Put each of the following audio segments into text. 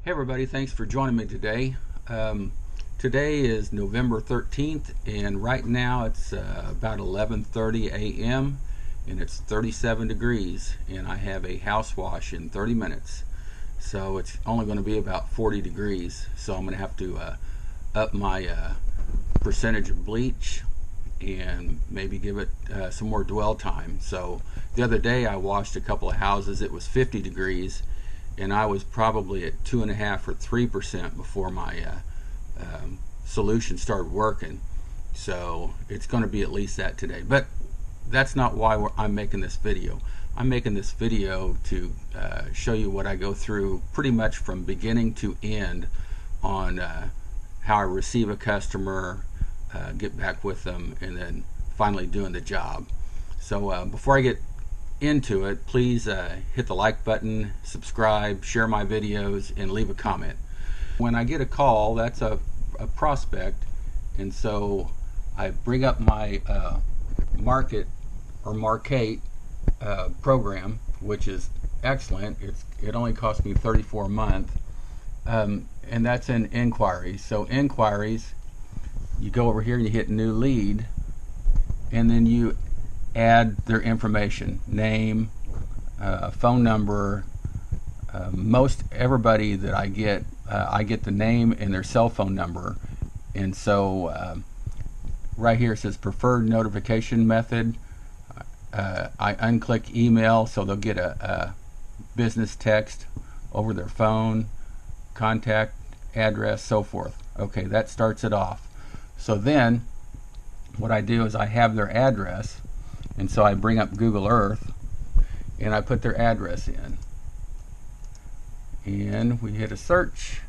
Hey everybody, thanks for joining me today. Today is November 13th and right now it's about 11:30 a.m. and it's 37 degrees and I have a house wash in 30 minutes. So it's only going to be about 40 degrees. So I'm going to have to up my percentage of bleach and maybe give it some more dwell time. So the other day I washed a couple of houses. It was 50 degrees and I was probably at 2.5 or 3% before my solution started working. So it's going to be at least that today. But that's not why I'm making this video. I'm making this video to show you what I go through pretty much from beginning to end on how I receive a customer, get back with them, and then finally doing the job. So before I get into it, please hit the like button, subscribe, share my videos, and leave a comment. When I get a call, that's a prospect, and so I bring up my Markate or Markate program, which is excellent. It only cost me $34 a month, and that's in inquiries. So inquiries, you go over here and you hit new lead, and then you add their information, name, phone number. Most everybody that I get the name and their cell phone number, and so right here it says preferred notification method. I unclick email, so they'll get a business text over their phone, contact address, so forth. Okay, that starts it off. So then what I do is I have their address, and so I bring up Google Earth and I put their address in, and we hit a search,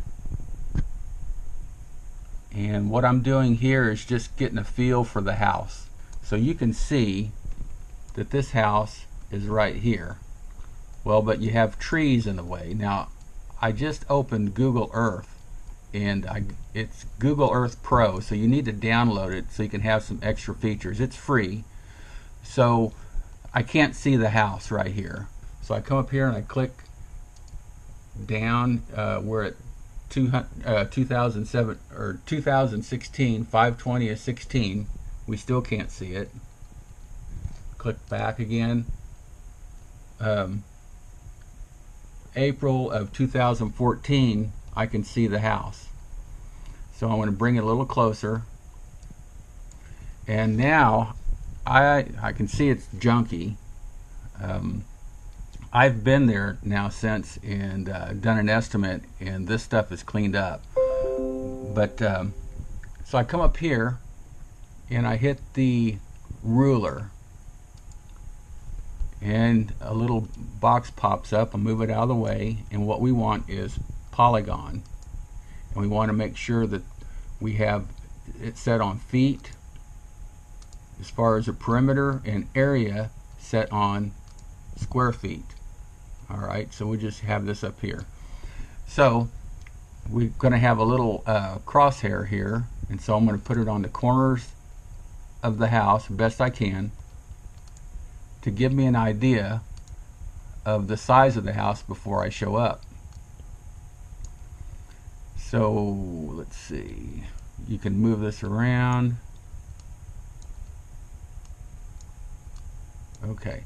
and what I'm doing here is just getting a feel for the house. So you can see that this house is right here. Well, but you have trees in the way. Now I just opened Google Earth, and it's Google Earth Pro, so you need to download it so you can have some extra features. It's free. So I can't see the house right here. So I come up here and I click down. We're at 2007 or 2016, 520 of 16. We still can't see it. Click back again. April of 2014, I can see the house. So I'm going to bring it a little closer, and now I can see it's junky. I've been there now since and done an estimate, and this stuff is cleaned up. But so I come up here and I hit the ruler, and a little box pops up. I move it out of the way, and what we want is polygon, and we want to make sure that we have it set on feet as far as the perimeter, and area set on square feet. Alright, so we just have this up here. So we're going to have a little crosshair here, and so I'm going to put it on the corners of the house best I can to give me an idea of the size of the house before I show up. So let's see, you can move this around. Okay,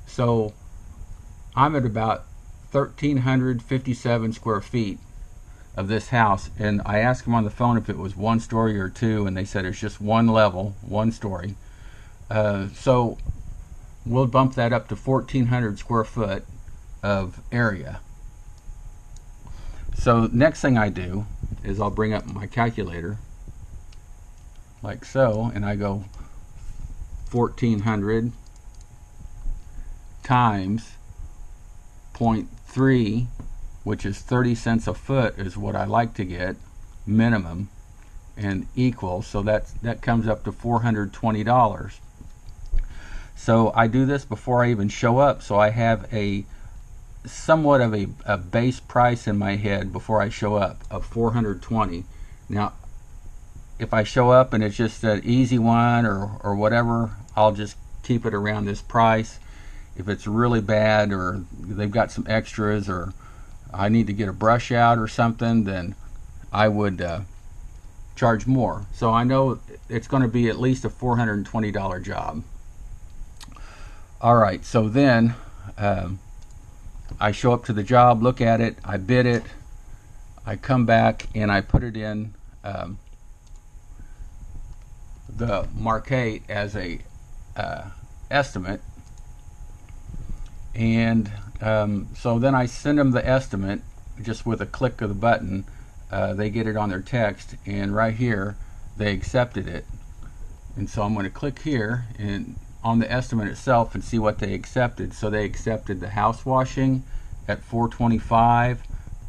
so I'm at about 1,357 square feet of this house, and I asked them on the phone if it was one story or two, and they said it's just one level, one story. So we'll bump that up to 1,400 square foot of area. So next thing I do is I'll bring up my calculator like so, and I go 1,400 times 0.3, which is 30 cents a foot, is what I like to get minimum, and equal, so that comes up to $420. So I do this before I even show up, so I have a somewhat of a base price in my head before I show up of $420. Now if I show up and it's just an easy one or whatever, I'll just keep it around this price. If it's really bad or they've got some extras, or I need to get a brush out or something, then I would charge more. So I know it's going to be at least a $420 job. All right, so then I show up to the job, look at it, I bid it, I come back and I put it in the Markate as a estimate, and so then I send them the estimate just with a click of the button. They get it on their text, and right here they accepted it. And so I'm going to click here and on the estimate itself and see what they accepted. So they accepted the house washing at $425,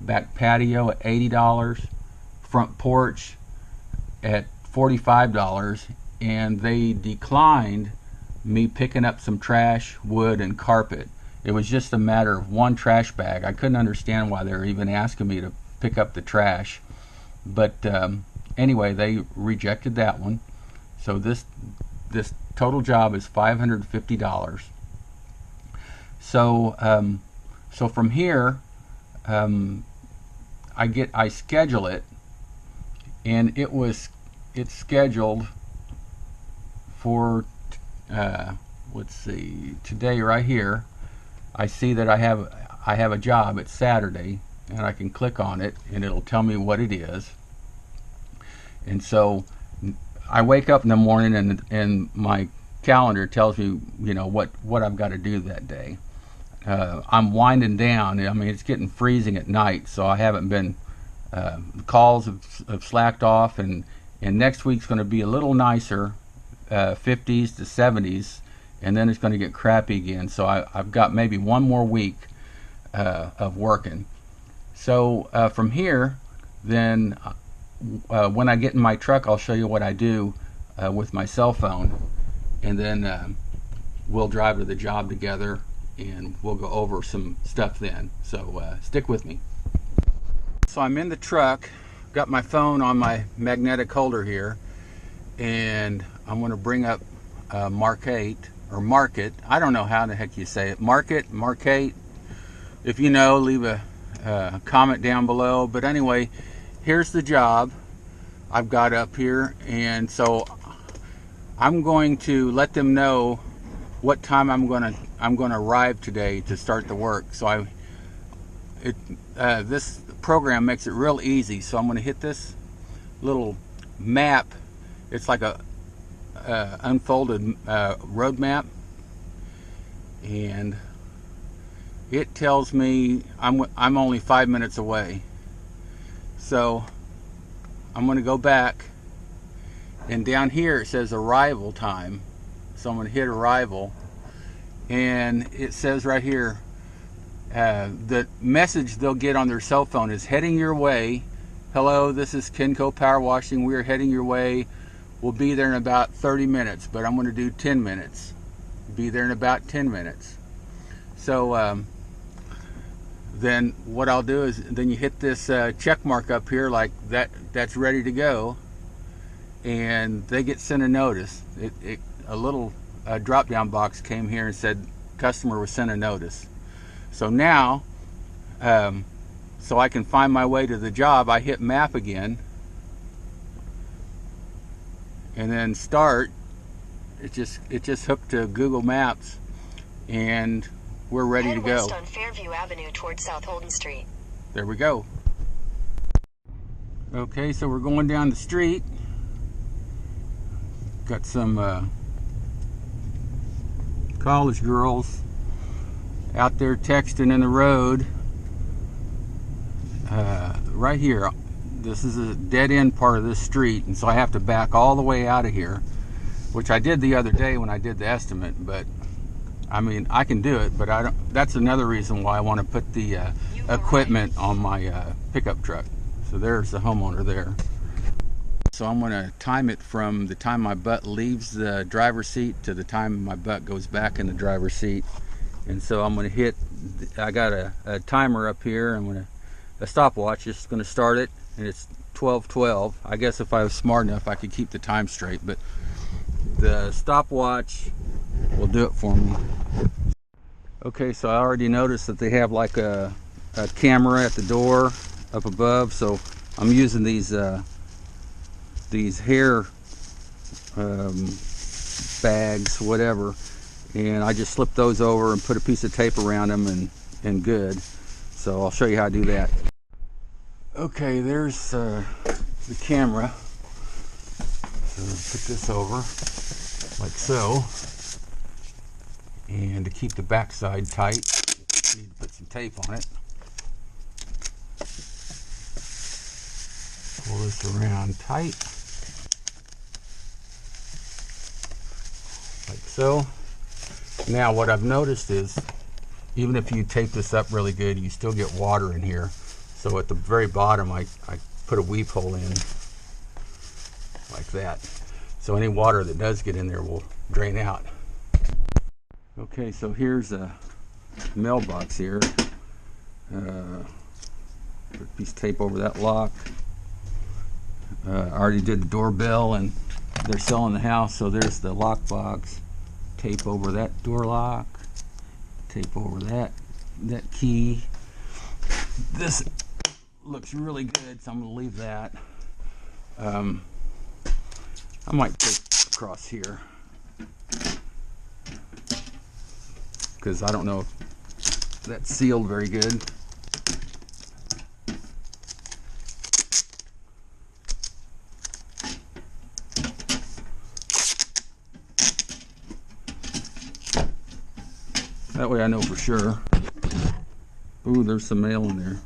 back patio at $80, front porch at $45, and they declined me picking up some trash, wood, and carpet. It was just a matter of one trash bag. I couldn't understand why they were even asking me to pick up the trash. But anyway, they rejected that one. So this total job is $550. So so from here, I schedule it, and it's scheduled for let's see, today right here. I see that I have a job. It's Saturday, and I can click on it and it'll tell me what it is. And so I wake up in the morning and my calendar tells me, you know, what I've got to do that day. I'm winding down. I mean, it's getting freezing at night, so I haven't been calls have slacked off, and next week's going to be a little nicer, 50s to 70s, and then it's going to get crappy again. So I've got maybe one more week of working. So from here, then when I get in my truck, I'll show you what I do with my cell phone, and then we'll drive to the job together and we'll go over some stuff then. So stick with me. So I'm in the truck, got my phone on my magnetic holder here, and I'm going to bring up Markate, or Market. I don't know how the heck you say it. Markate. If you know, leave a comment down below. But anyway, here's the job I've got up here, and so I'm going to let them know what time I'm going to arrive today to start the work. So this program makes it real easy. So I'm going to hit this little map. It's like a unfolded road map, and it tells me I'm only 5 minutes away. So I'm going to go back, and down here it says arrival time. So I'm going to hit arrival, and it says right here the message they'll get on their cell phone is heading your way. Hello, this is Kenco Power Washing. We are heading your way. We'll be there in about 30 minutes, but I'm going to do 10 minutes. Be there in about 10 minutes. So then what I'll do is then you hit this check mark up here like that's ready to go, and they get sent a notice. A little drop down box came here and said customer was sent a notice. So now so I can find my way to the job, I hit map again and then start. It just hooked to Google Maps, and we're ready to go. West on Fairview Avenue towards South Holden Street. There we go. Okay, so we're going down the street. Got some college girls out there texting in the road. Right here, this is a dead end part of this street, and so I have to back all the way out of here, which I did the other day when I did the estimate. But I mean, I can do it, but I don't. That's another reason why I want to put the equipment on my pickup truck. So there's the homeowner there. So I'm going to time it from the time my butt leaves the driver's seat to the time my butt goes back in the driver's seat. And so I'm going to hit, I got a timer up here. I'm going to, a stopwatch, just going to start it, and it's 12:12. I guess if I was smart enough I could keep the time straight, but the stopwatch will do it for me. Okay, so I already noticed that they have like a a camera at the door up above, so I'm using these hair bags, whatever, and I just slip those over and put a piece of tape around them and good. So I'll show you how to do that. Okay, there's the camera. So put this over like so, and to keep the backside tight, you need to put some tape on it. Pull this around tight like so. Now what I've noticed is, even if you tape this up really good, you still get water in here. So at the very bottom, I put a weep hole in like that. So any water that does get in there will drain out. Okay, so here's a mailbox here. Put a piece of tape over that lock. I already did the doorbell, and they're selling the house, so there's the lock box. Tape over that door lock. Tape over that key. This looks really good, so I'm going to leave that. I might take across here because I don't know if that's sealed very good. That way I know for sure. Ooh, there's some mail in there.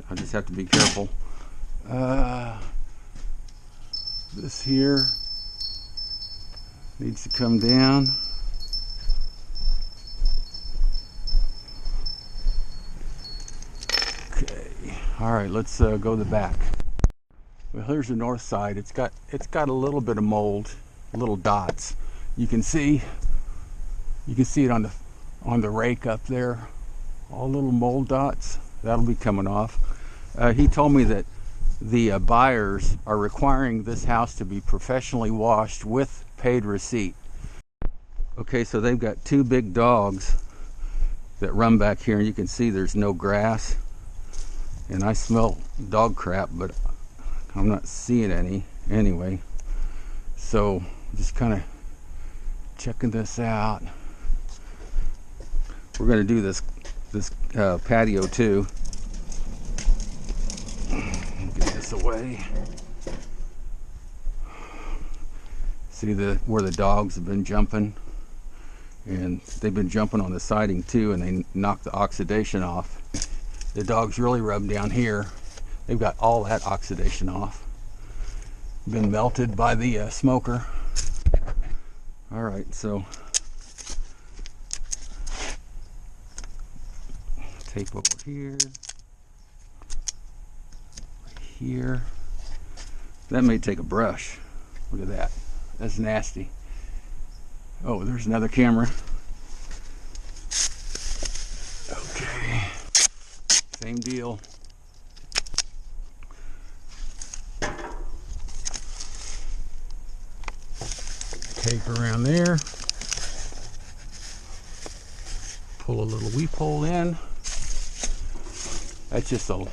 I just have to be careful. This here needs to come down. Okay. All right, let's go to the back. Well, here's the north side. It's got a little bit of mold, little dots. You can see it on the rake up there. All little mold dots. That'll be coming off. He told me that the buyers are requiring this house to be professionally washed with paid receipt. Okay, so they've got two big dogs that run back here, and you can see there's no grass. And I smell dog crap, but I'm not seeing any anyway. So just kind of checking this out. We're going to do this patio too. Get this away. See where the dogs have been jumping, and they've been jumping on the siding too, and they knocked the oxidation off. The dogs really rub down here. They've got all that oxidation off. Been melted by the smoker. All right, so tape over here. Here. That may take a brush. Look at that. That's nasty. Oh, there's another camera. Okay. Same deal. Tape around there. Pull a little weep hole in. That's just a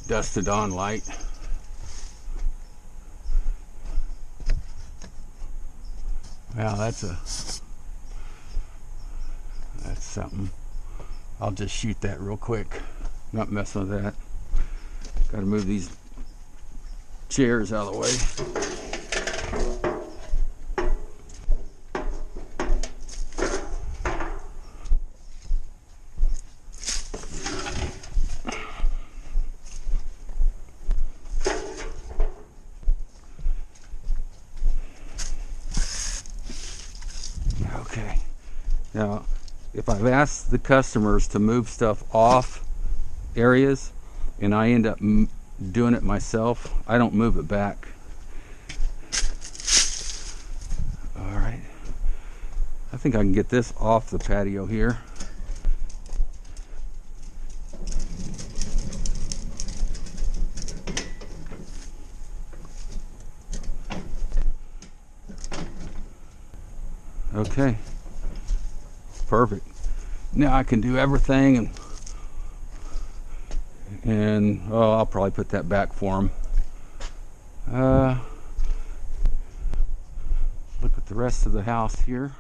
dusted on light. Wow, that's something. I'll just shoot that real quick. Not messing with that. Got to move these chairs out of the way. Okay. Now, if I've asked the customers to move stuff off areas and I end up doing it myself, I don't move it back. All right. I think I can get this off the patio here. Okay. Perfect. Now I can do everything, and oh, I'll probably put that back for him. Look at the rest of the house here.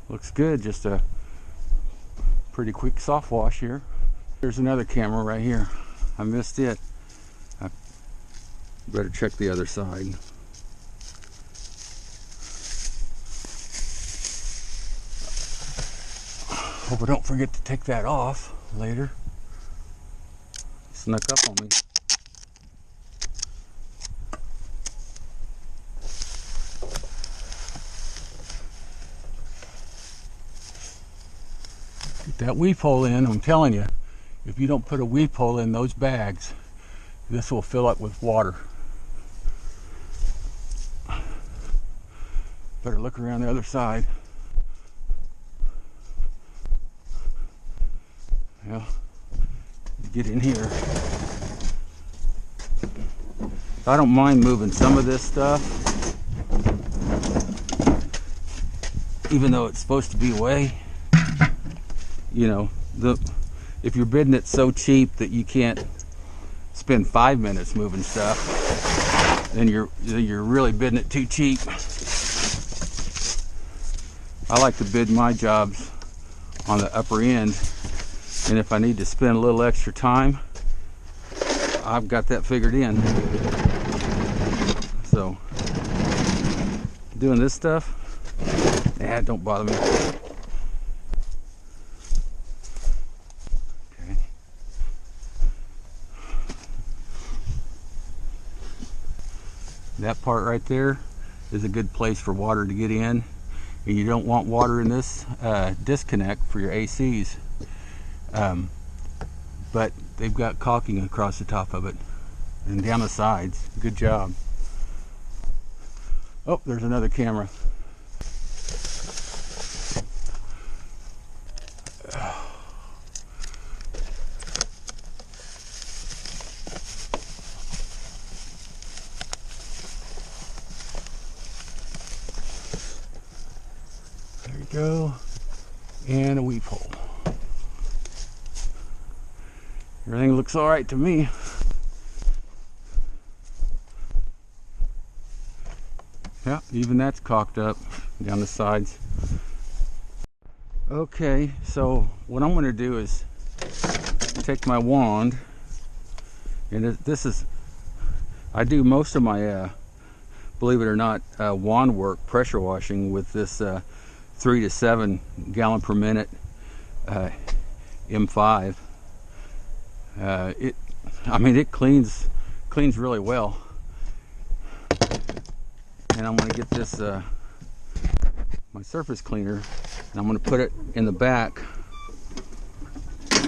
Looks good, just a pretty quick soft wash here. There's another camera right here. I missed it. I better check the other side. Hope I don't forget to take that off later. Snuck up on me. Get that weep hole in. I'm telling you, if you don't put a weep hole in those bags, this will fill up with water. Better look around the other side. Yeah, get in here. I don't mind moving some of this stuff, even though it's supposed to be away. You know, if you're bidding it so cheap that you can't spend 5 minutes moving stuff, then you're really bidding it too cheap. I like to bid my jobs on the upper end, and if I need to spend a little extra time, I've got that figured in. So doing this stuff, it don't bother me. Okay. That part right there is a good place for water to get in, and you don't want water in this disconnect for your ACs. But they've got caulking across the top of it and down the sides. Good job. Oh, there's another camera. There you go. And a weep hole. Everything looks all right to me. Yeah, even that's caulked up down the sides. Okay, so what I'm going to do is take my wand, and this is, I do most of my, believe it or not, wand work, pressure washing with this 3 to 7 gallon per minute M5. It cleans really well. And I'm going to get this my surface cleaner, and I'm going to put it in the back.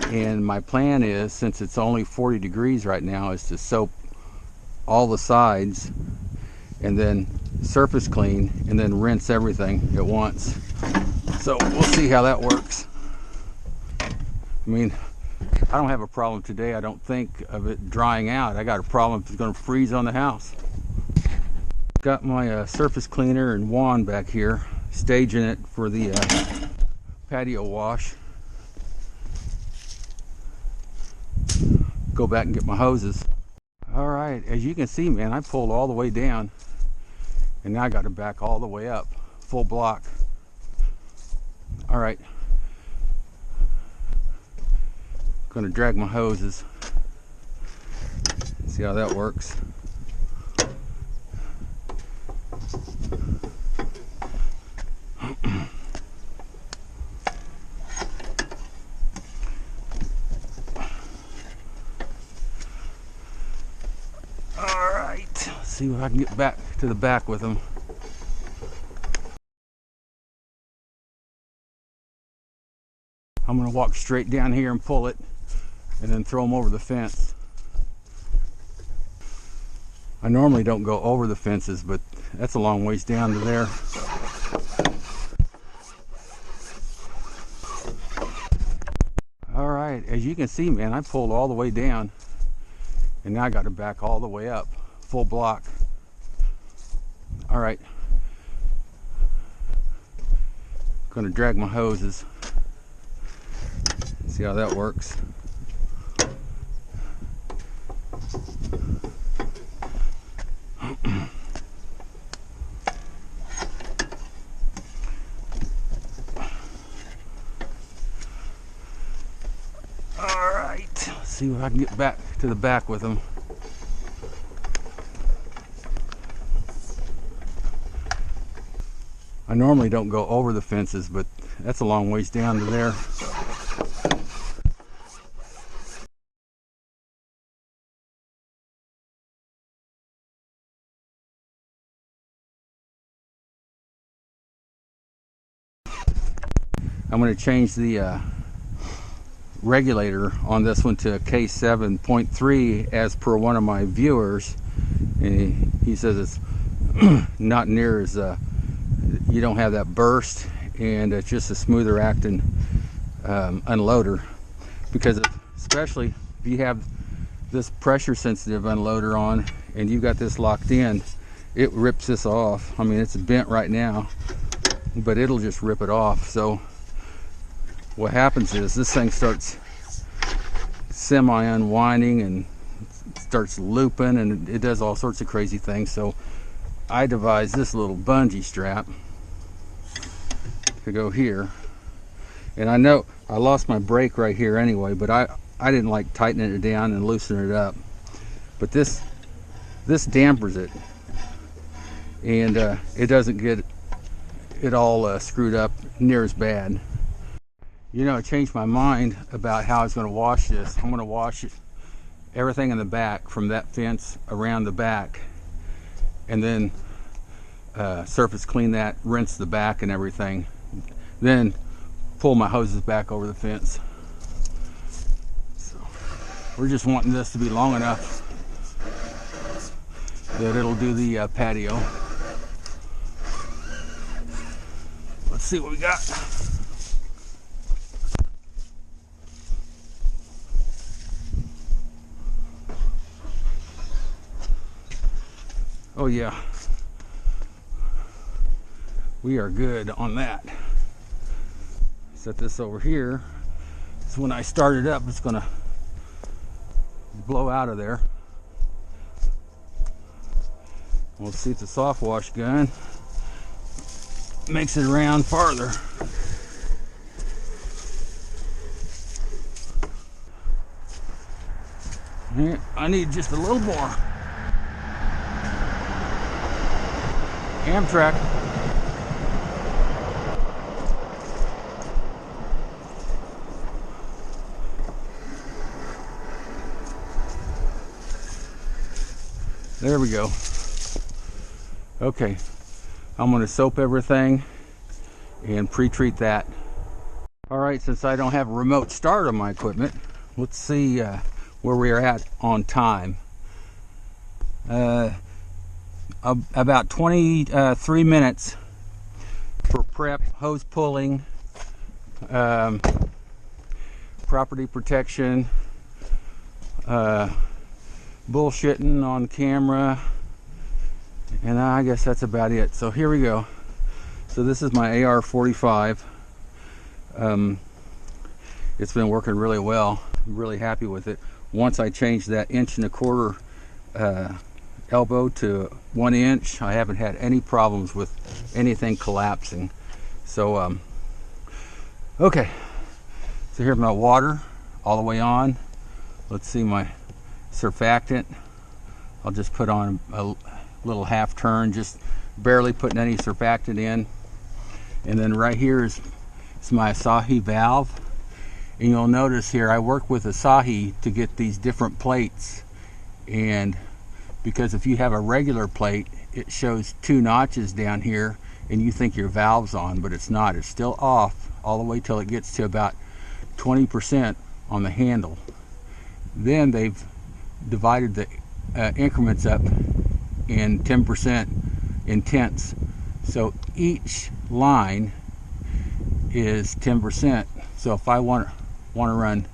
And my plan is, since it's only 40 degrees right now, is to soap all the sides and then surface clean and then rinse everything at once. So we'll see how that works. I mean, I don't have a problem today, I don't think, of it drying out. I got a problem if it's going to freeze on the house. Got my surface cleaner and wand back here, staging it for the patio wash. Go back and get my hoses. All right, as you can see, man, I pulled all the way down, and now I got to back all the way up, full block. All right, gonna drag my hoses, see how that works. All right, let's see if I can get back to the back with them. I'm going to walk straight down here and pull it, and then throw them over the fence. I normally don't go over the fences, but that's a long ways down to there. All right, as you can see, man, I pulled all the way down, and now I got to back all the way up, full block. All right, Gonna drag my hoses. See how that works. Alright, let's see if I can get back to the back with them. I normally don't go over the fences, but that's a long ways down to there. I'm going to change the regulator on this one to K7.3 as per one of my viewers, and he says it's not near as you don't have that burst, and it's just a smoother acting unloader, because especially if you have this pressure sensitive unloader on and you got this locked in, it rips this off. I mean, it's bent right now, but it'll just rip it off. So what happens is this thing starts semi unwinding and starts looping, and it does all sorts of crazy things. So I devised this little bungee strap to go here, and I know I lost my brake right here anyway, but I didn't like tightening it down and loosening it up. But this dampers it, and it doesn't get it all screwed up near as bad. You know, I changed my mind about how I was going to wash this. I'm going to wash everything in the back from that fence around the back, and then surface clean that, rinse the back and everything, then pull my hoses back over the fence. So we're just wanting this to be long enough that it'll do the patio. Let's see what we got. Oh yeah, we are good on that. Set this over here. So when I start it up, it's gonna blow out of there. We'll see if the soft wash gun makes it around farther. I need just a little more. Amtrak. There we go. Okay, I'm going to soap everything and pre-treat that. All right, since I don't have a remote start on my equipment, let's see where we are at on time. About 23 minutes for prep, hose pulling, property protection, bullshitting on camera, and I guess that's about it. So here we go. So this is my AR-45. It's been working really well. I'm really happy with it. Once I changed that 1.25 inch elbow to 1 inch, I haven't had any problems with anything collapsing. So okay, so here's my water all the way on. Let's see my surfactant. I'll just put on a little half turn, just barely putting any surfactant in. And then right here is my Asahi valve, and you'll notice here I work with Asahi to get these different plates, and because if you have a regular plate, it shows 2 notches down here and you think your valve's on, but it's not. It's still off all the way till it gets to about 20% on the handle. Then they've divided the increments up in 10% in tenths. So each line is 10%. So if I want to run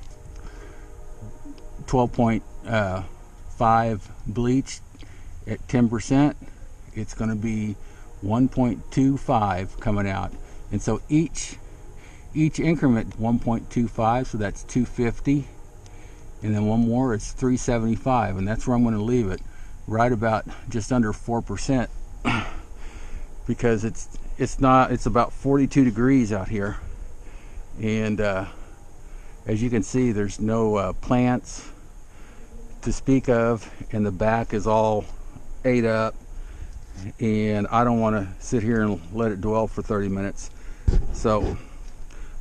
12.5 bleach at 10%, it's going to be 1.25 coming out. And so each increment 1.25, so that's 250, and then one more, it's 375, and that's where I'm going to leave it, right about just under 4%, because it's about 42 degrees out here, and as you can see, there's no plants to speak of, and the back is all ate up, and I don't want to sit here and let it dwell for 30 minutes. So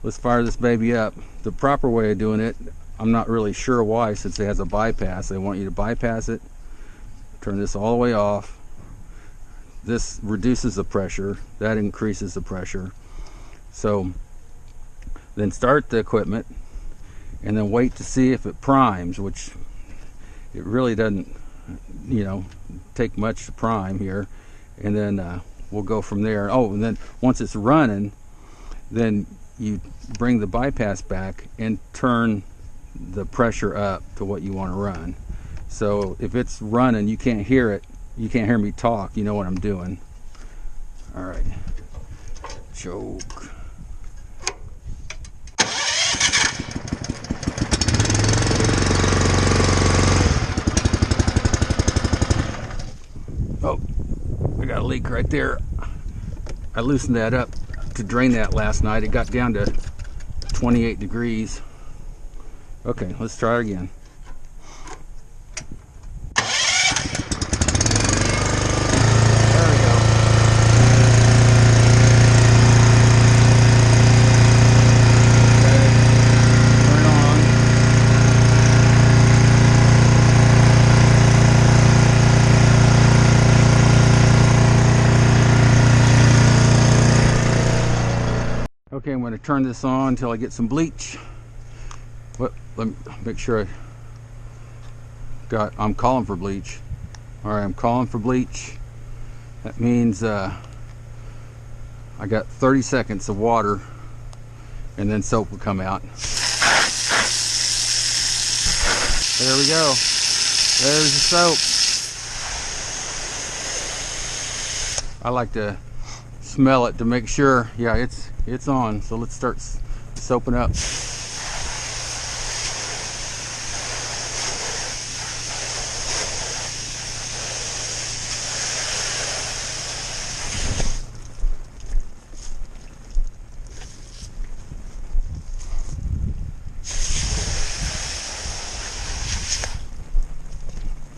let's fire this baby up. The proper way of doing it, I'm not really sure why, since it has a bypass. They want you to bypass it, turn this all the way off. This reduces the pressure, that increases the pressure. So then start the equipment and then wait to see if it primes, which it really doesn't, take much to prime here. And then we'll go from there. Oh, and then once it's running, then you bring the bypass back and turn the pressure up to what you want to run. So if it's running, you can't hear it. You can't hear me talk. You know what I'm doing. All right. Choke. Oh, I got a leak right there. I loosened that up to drain that last night. It got down to 28 degrees. Okay, let's try it again. There we go. Okay, turn it on. Okay, I'm going to turn this on until I get some bleach. Let me make sure I'm calling for bleach. All right, I'm calling for bleach. That means I got 30 seconds of water, and then soap will come out. There we go. There's the soap. I like to smell it to make sure. Yeah, it's on. So let's start soaping up.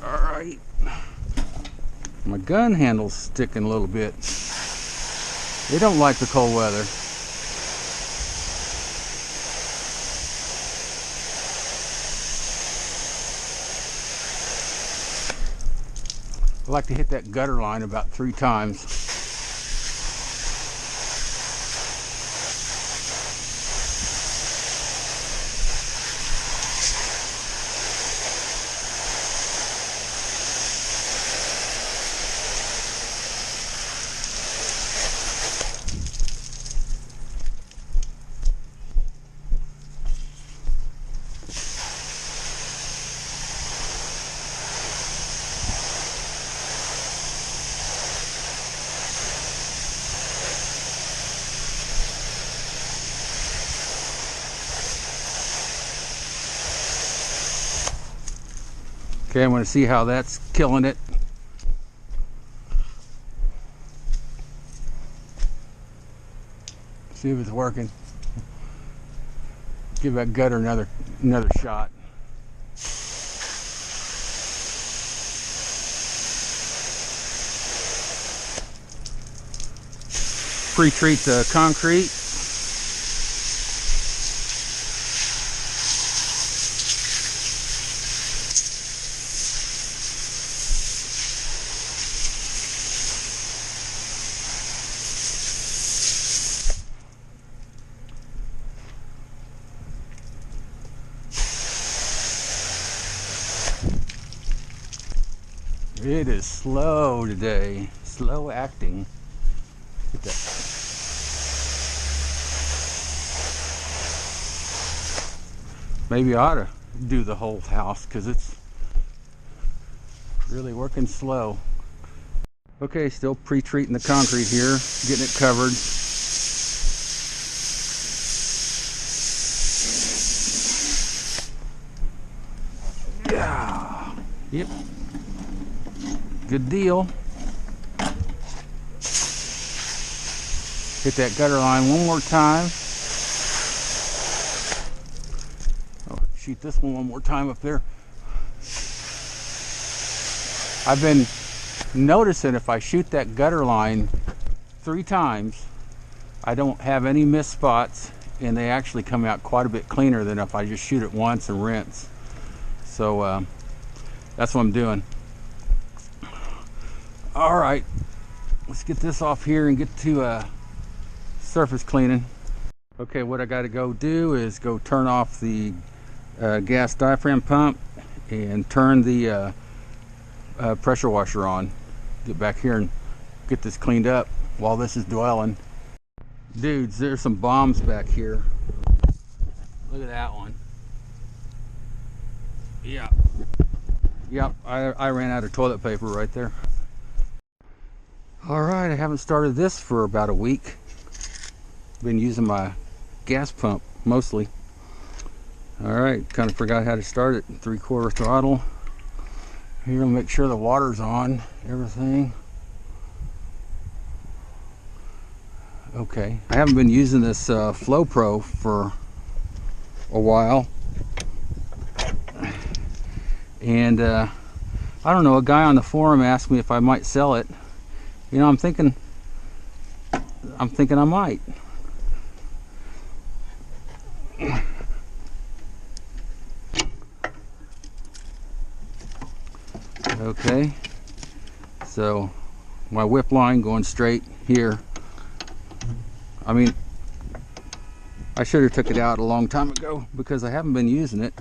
Alright, my gun handle's sticking a little bit. They don't like the cold weather. I like to hit that gutter line about 3 times. Okay, I'm going to see how that's killing it. See if it's working. Give that gutter another shot. Pre-treat the concrete. It is slow today. Slow acting. Look at that. Maybe I ought to do the whole house because it's really working slow. Okay, still pre-treating the concrete here, getting it covered. Yep. Good deal. Hit that gutter line one more time. Oh, shoot this one more time up there. I've been noticing if I shoot that gutter line 3 times, I don't have any missed spots, and they actually come out quite a bit cleaner than if I just shoot it once and rinse. So that's what I'm doing. All right, let's get this off here and get to surface cleaning. Okay, what I got to go do is go turn off the gas diaphragm pump and turn the pressure washer on. Get back here and get this cleaned up while this is dwelling. Dudes, there's some bombs back here. Look at that one. Yeah. Yep, I ran out of toilet paper right there. All right, I haven't started this for about a week. Been using my gas pump mostly. All right, kind of forgot how to start it. 3/4 throttle. Here, make sure the water's on, everything. Okay, I haven't been using this Flow Pro for a while. And I don't know, a guy on the forum asked me if I might sell it. You know, I'm thinking I might. Okay, so my whip line going straight here. I mean, I should have took it out a long time ago because I haven't been using it,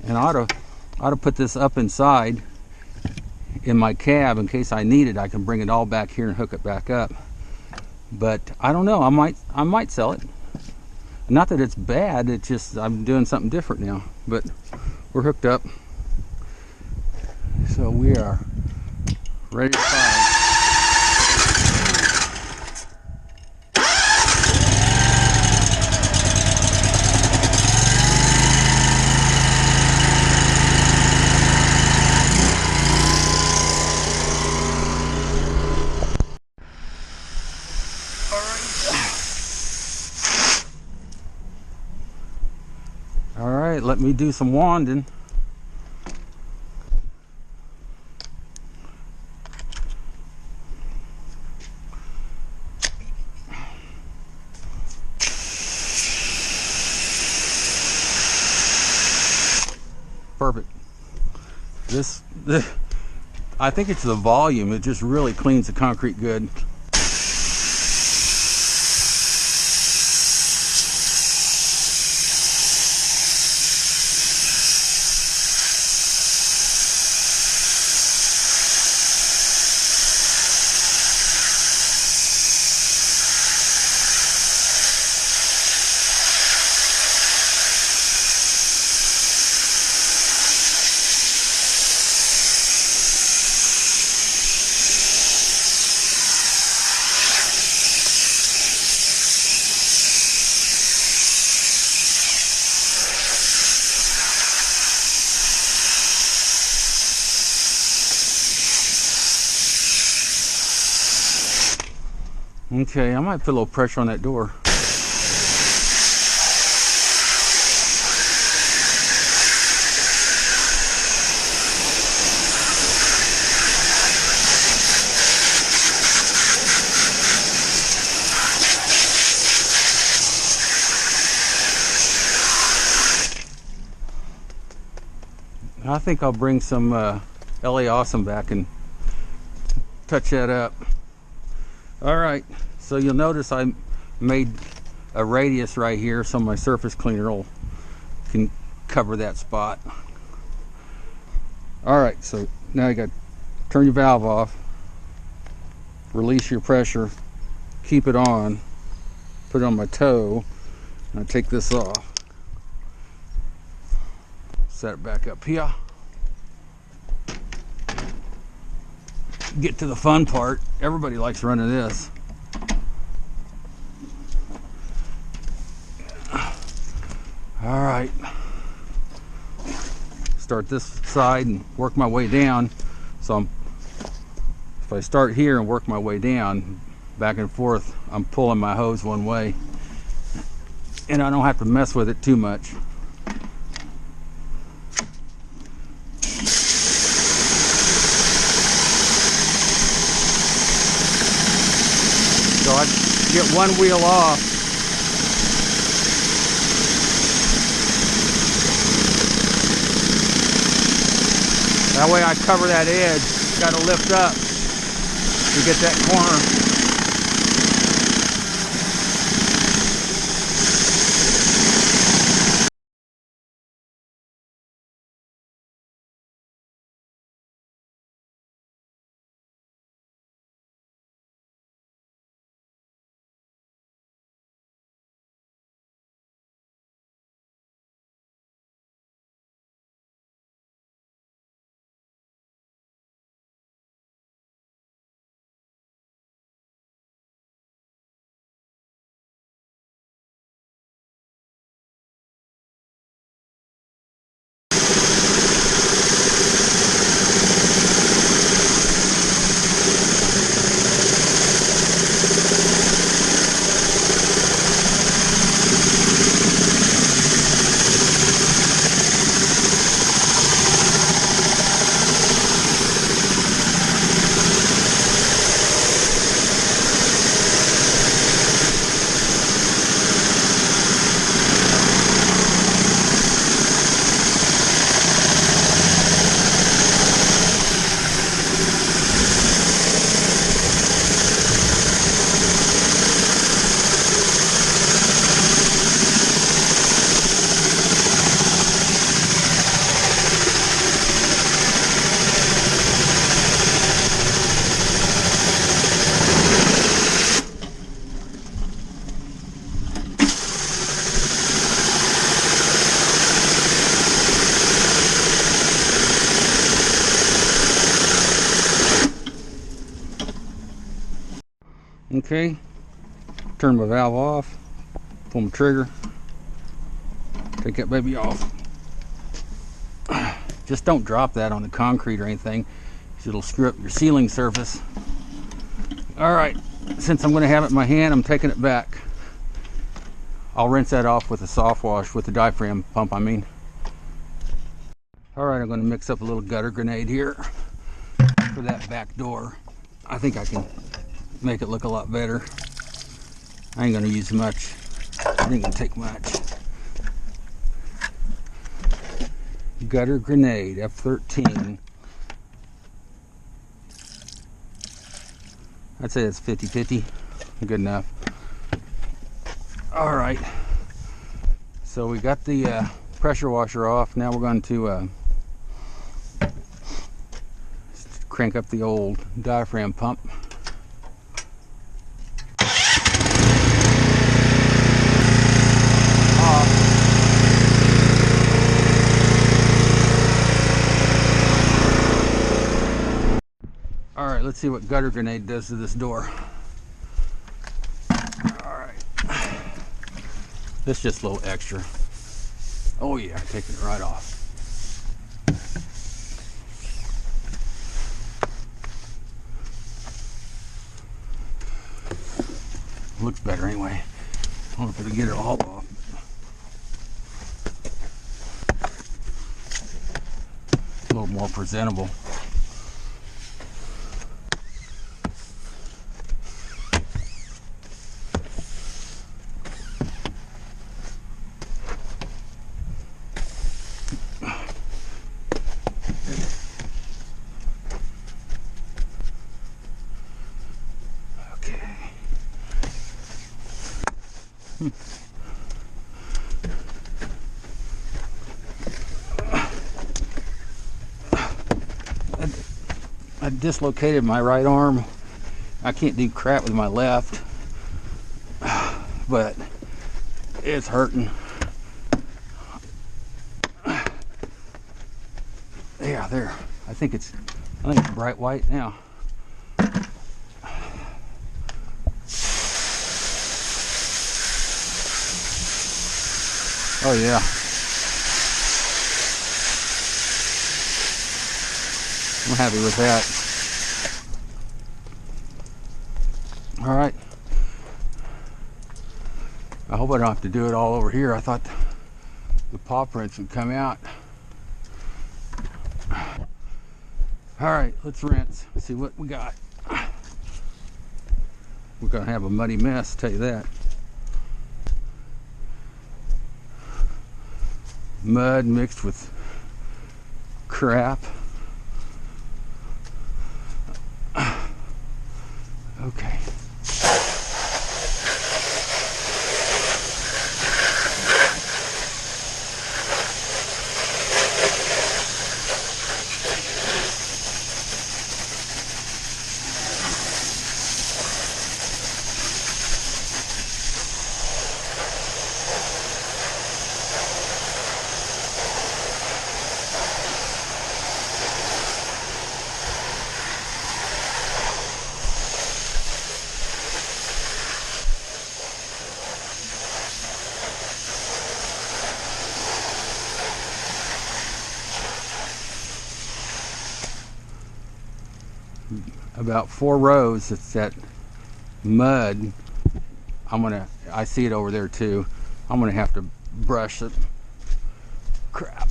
and I ought to put this up inside in my cab in case I need it. I can bring it all back here and hook it back up. But I don't know, I might sell it. Not that it's bad, it's just I'm doing something different now. But we're hooked up, so we are ready to fire. All right, let me do some wanding. Perfect. I think it's the volume. It just really cleans the concrete good. Okay, I might put a little pressure on that door. I think I'll bring some LA Awesome back and touch that up. All right, so you'll notice I made a radius right here so my surface cleaner can cover that spot. All right, so now you got to turn your valve off, release your pressure, keep it on, put it on my toe, and I take this off. Set it back up here. Get to the fun part. Everybody likes running this. All right. start this side and work my way down. So if I start here and work my way down, back and forth, I'm pulling my hose one way. And I don't have to mess with it too much. So I get one wheel off. That way I cover that edge. Got to lift up to get that corner. Okay, turn my valve off, pull my trigger, take that baby off. Just don't drop that on the concrete or anything, because it'll screw up your sealing surface. Alright, since I'm going to have it in my hand, I'm taking it back. I'll rinse that off with a soft wash, with the diaphragm pump, I mean. Alright, I'm going to mix up a little gutter grenade here for that back door. I think I can make it look a lot better. I ain't going to use much. I ain't going to take much. Gutter grenade, F13. I'd say it's 50-50. Good enough. Alright. So we got the pressure washer off. Now we're going to crank up the old diaphragm pump. Alright, let's see what gutter grenade does to this door. Alright. This is just a little extra. Oh yeah, taking it right off. Looks better anyway. I don't know if it'll get it all off. A little more presentable. I dislocated my right arm. I can't do crap with my left, but it's hurting. Yeah, there. I think it's bright white now. Oh yeah. I'm happy with that. All right. I hope I don't have to do it all over here. I thought the paw prints would come out. All right, let's rinse. See what we got. We're gonna have a muddy mess, tell you that. Mud mixed with crap. Okay. About 4 rows. It's that mud. I see it over there too. I'm gonna have to brush it. Crap.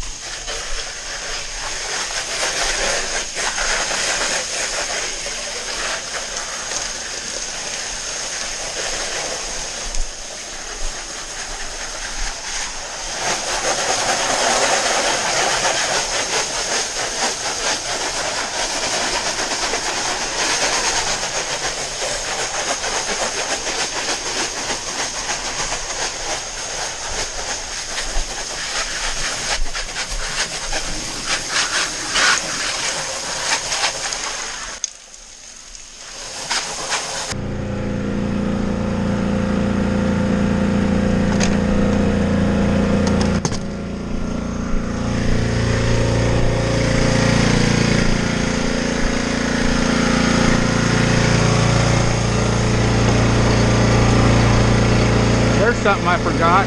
There's something I forgot.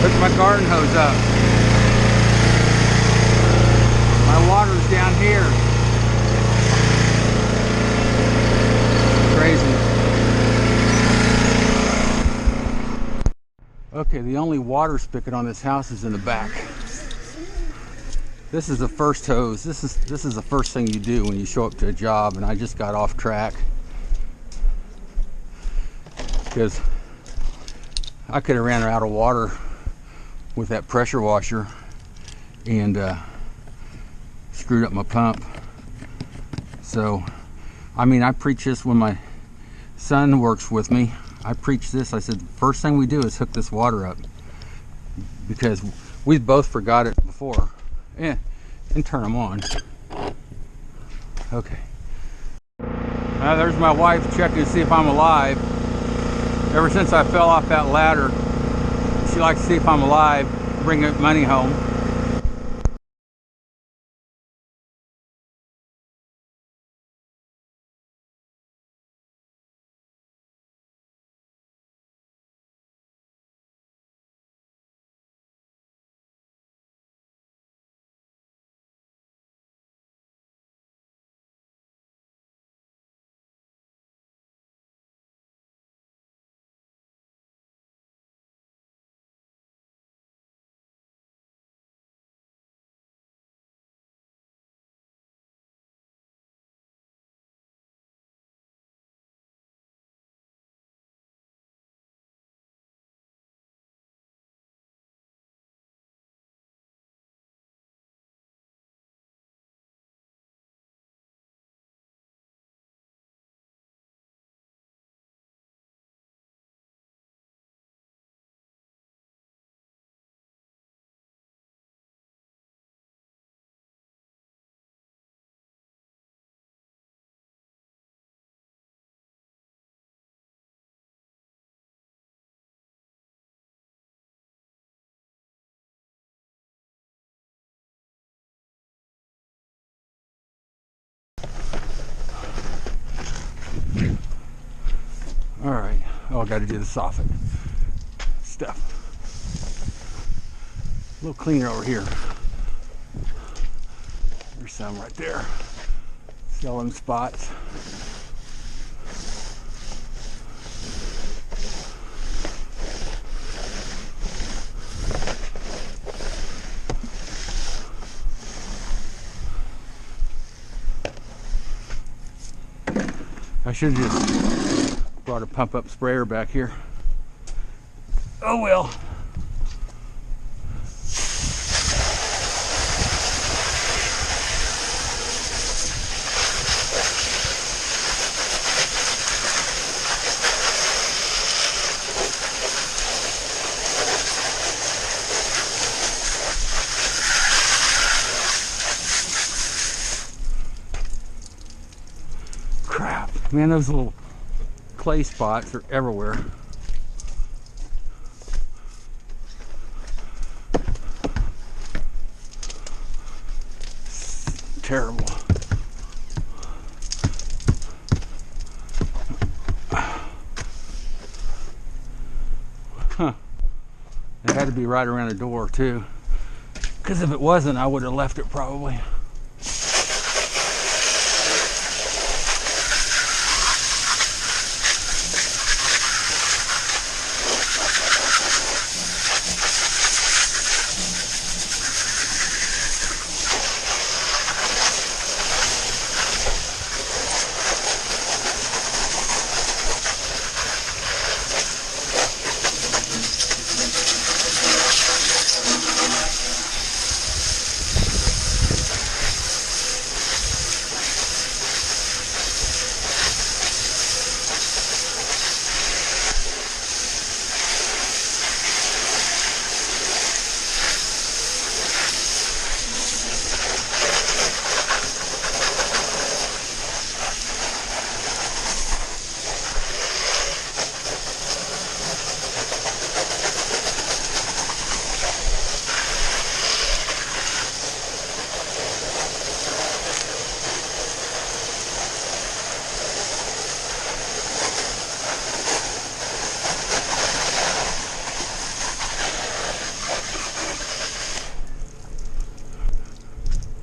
Hook my garden hose up. My water's down here. Crazy. Okay, the only water spigot on this house is in the back. This is the first hose. This is the first thing you do when you show up to a job, and I just got off track because I could have ran out of water with that pressure washer and screwed up my pump. So, I mean, I preach this when my son works with me. I preach this. I said, the first thing we do is hook this water up because we both forgot it before. And turn them on. Okay. There's my wife checking to see if I'm alive. Ever since I fell off that ladder, she likes to see if I'm alive, bring money home. All right. Oh, I got to do the soffit stuff. A little cleaner over here. There's some right there. Selling spots. I should have just brought a pump up sprayer back here. Oh well. Crap, man, those little clay spots are everywhere. It's terrible. Huh. It had to be right around the door too. Because if it wasn't, I would have left it probably.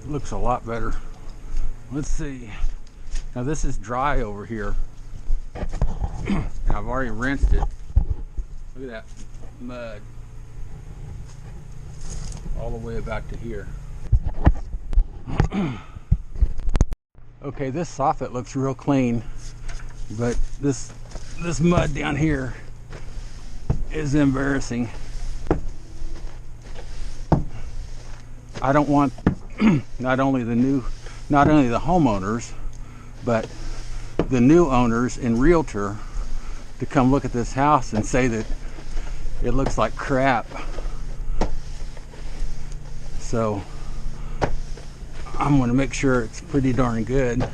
Looks a lot better. Let's see. Now this is dry over here. And I've already rinsed it. Look at that mud. All the way about to here. Okay, this soffit looks real clean, but this mud down here is embarrassing. I don't want not only the homeowners, but the new owners and realtor to come look at this house and say that it looks like crap. So I'm going to make sure it's pretty darn good.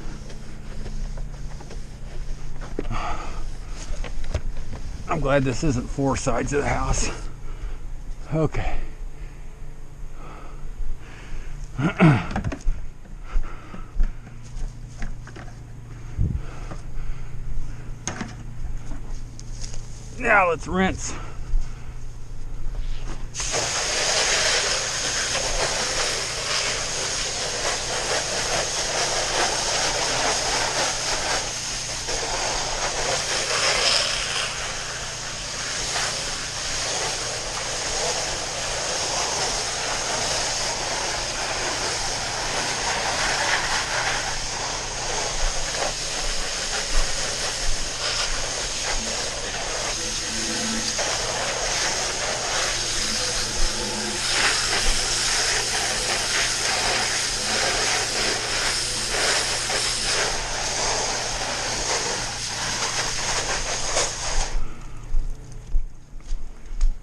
I'm glad this isn't four sides of the house. Okay. Now let's rinse.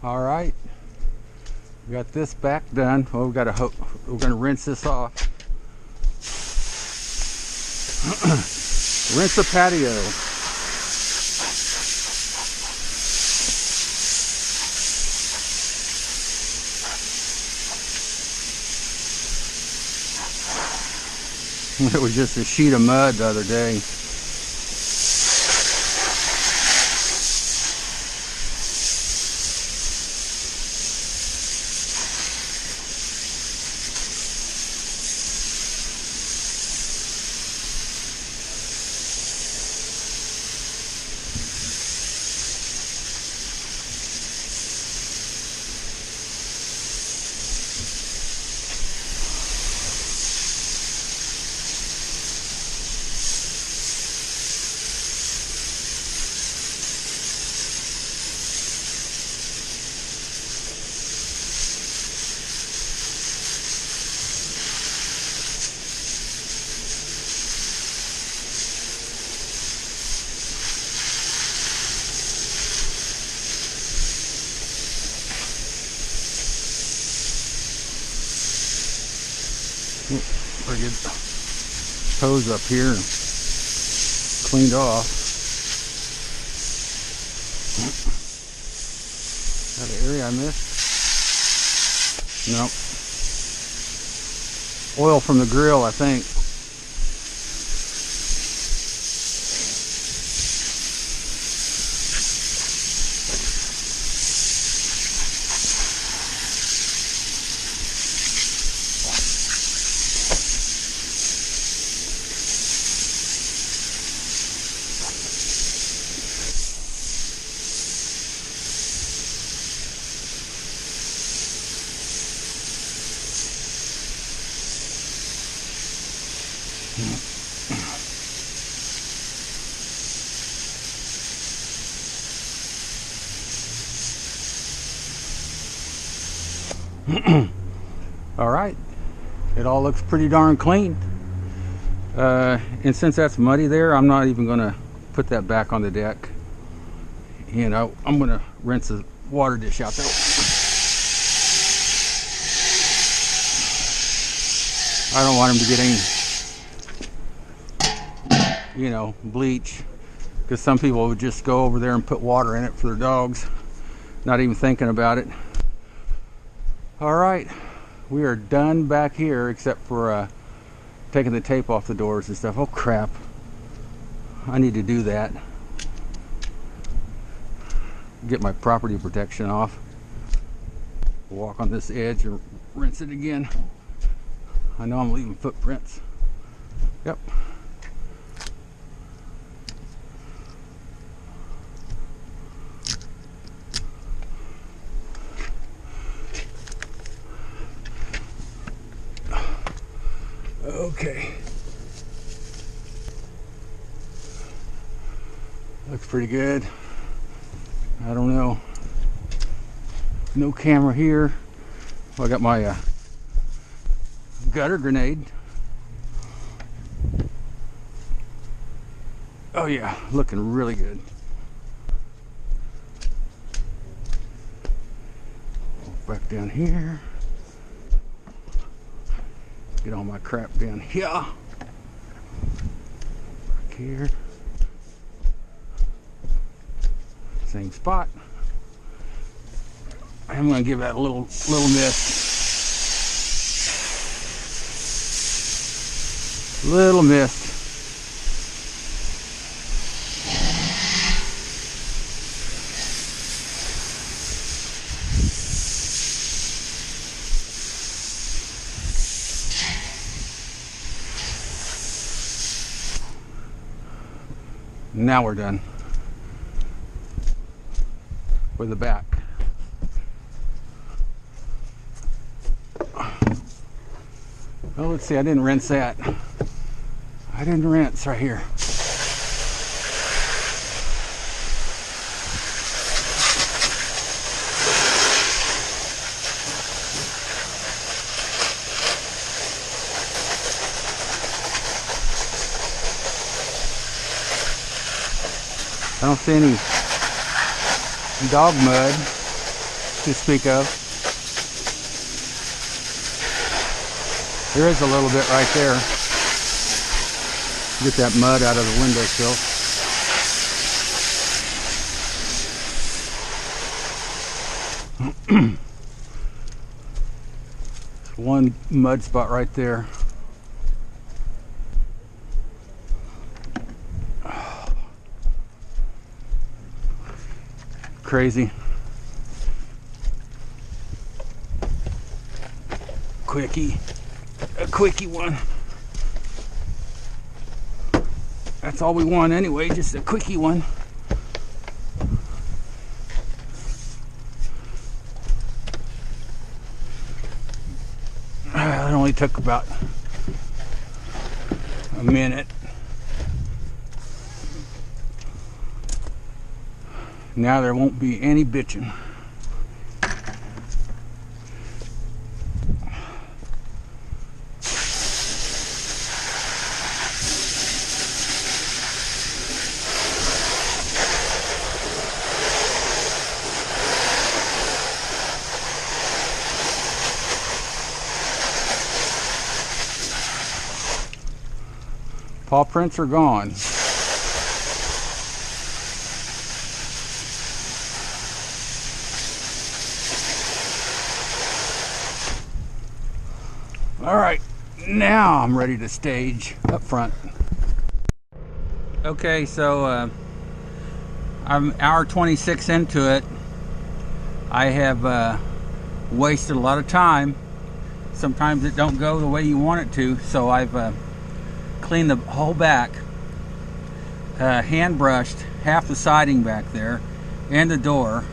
All right, we got this back done. Well, we're gonna rinse this off. Rinse the patio. It was just a sheet of mud the other day. Better get the hose up here and cleaned off. Is that an area I missed? Nope. Oil from the grill, I think. All right, it all looks pretty darn clean. And since that's muddy there, I'm not even going to put that back on the deck. You know, I'm going to rinse the water dish out there. I don't want him to get any, you know, bleach, because some people would just go over there and put water in it for their dogs, not even thinking about it. All right, we are done back here except for taking the tape off the doors and stuff. Oh crap, I need to do that. Get my property protection off. Walk on this edge and rinse it again. I know I'm leaving footprints. Yep. Okay. Looks pretty good. I don't know. No camera here. Well, I got my gutter grenade. Oh yeah, looking really good. Back down here. Get all my crap down here. Back here. Same spot. I'm gonna give that a little mist. Little mist. Now we're done with the back. Oh, let's see, I didn't rinse that. I didn't rinse right here. I don't see any dog mud to speak of. There is a little bit right there. Get that mud out of the windowsill. One mud spot right there. Crazy. Quickie. A quickie one. That's all we want anyway, just a quickie one. It only took about a minute. Now there won't be any bitching. Paw prints are gone. All right, now I'm ready to stage up front. Okay, so I'm hour 26 into it. I have wasted a lot of time. Sometimes it don't go the way you want it to, so I've cleaned the whole back, hand brushed half the siding back there and the door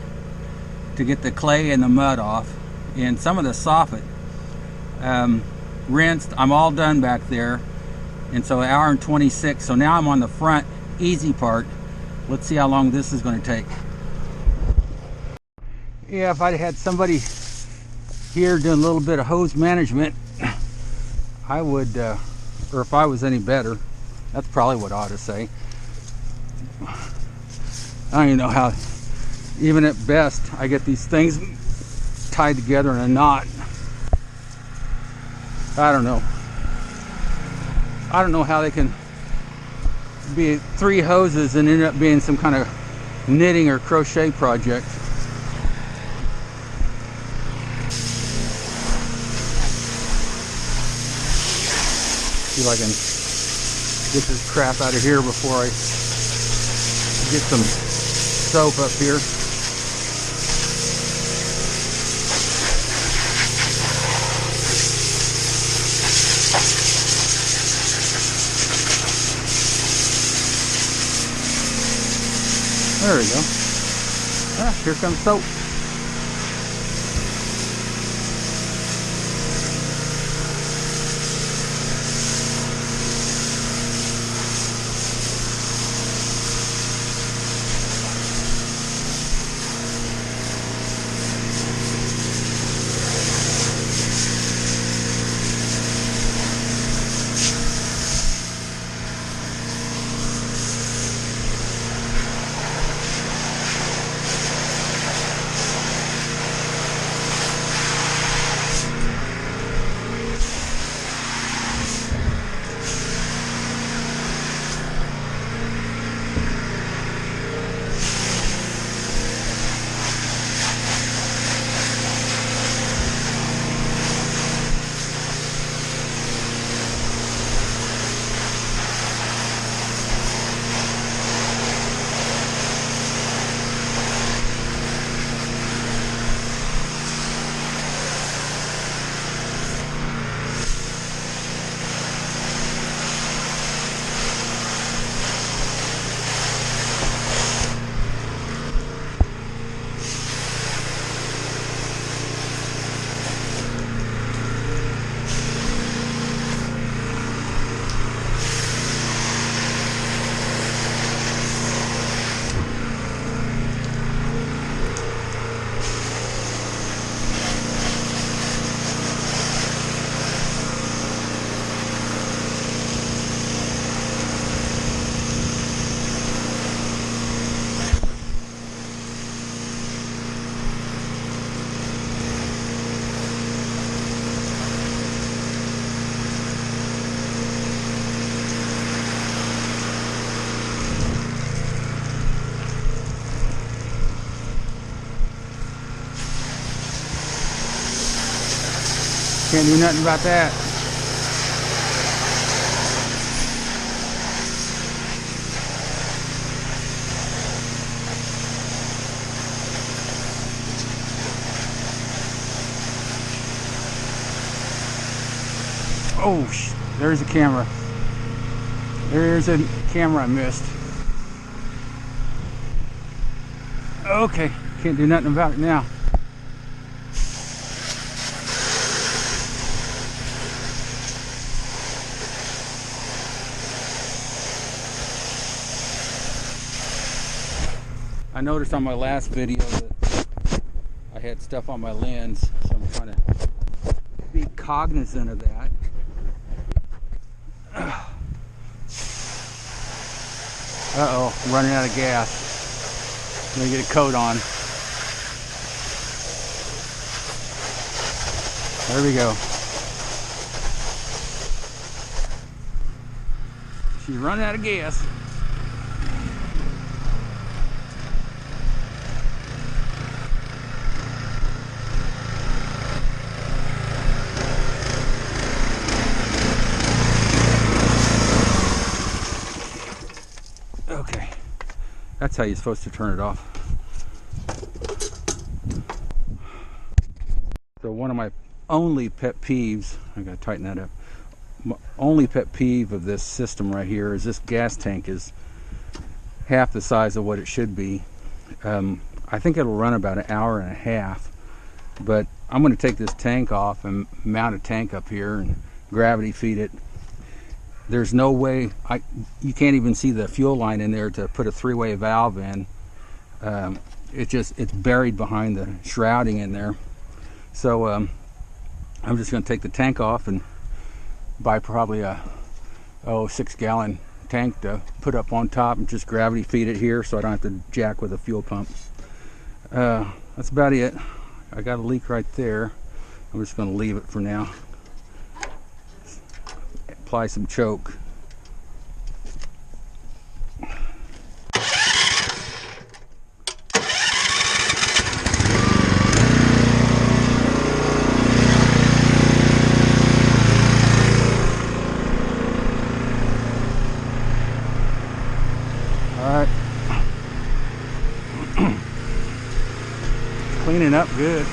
to get the clay and the mud off, and some of the soffit. Rinsed. I'm all done back there, and so an hour and 26. So now I'm on the front easy part. Let's see how long this is going to take. Yeah, if I'd had somebody here doing a little bit of hose management, I would, or if I was any better, that's probably what I ought to say. I don't even know how, even at best, I get these things tied together in a knot. I don't know. I don't know how they can be 3 hoses and end up being some kind of knitting or crochet project. See if I can get this crap out of here before I get some soap up here. There we go. Ah, here comes soap. Can't do nothing about that. Oh, there's a camera. There's a camera I missed. Okay, can't do nothing about it now. I noticed on my last video that I had stuff on my lens, so I'm trying to be cognizant of that. Uh-oh, I'm running out of gas. I'm gonna get a coat on. There we go. She's running out of gas. Okay, that's how you're supposed to turn it off. So one of my only pet peeves, I gotta tighten that up. My only pet peeve of this system right here is this gas tank is half the size of what it should be. I think it'll run about an hour and a half, but I'm going to take this tank off and mount a tank up here and gravity feed it. There's no way, you can't even see the fuel line in there to put a three-way valve in. It's buried behind the shrouding in there. So I'm just going to take the tank off and buy probably a 6-gallon tank to put up on top and just gravity feed it here so I don't have to jack with a fuel pump. That's about it. I got a leak right there. I'm just going to leave it for now. Apply some choke. Alright. Cleaning up good.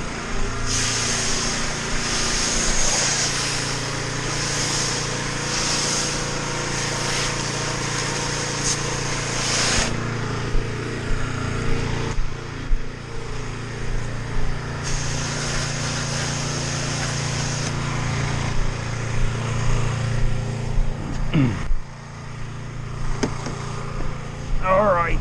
All right.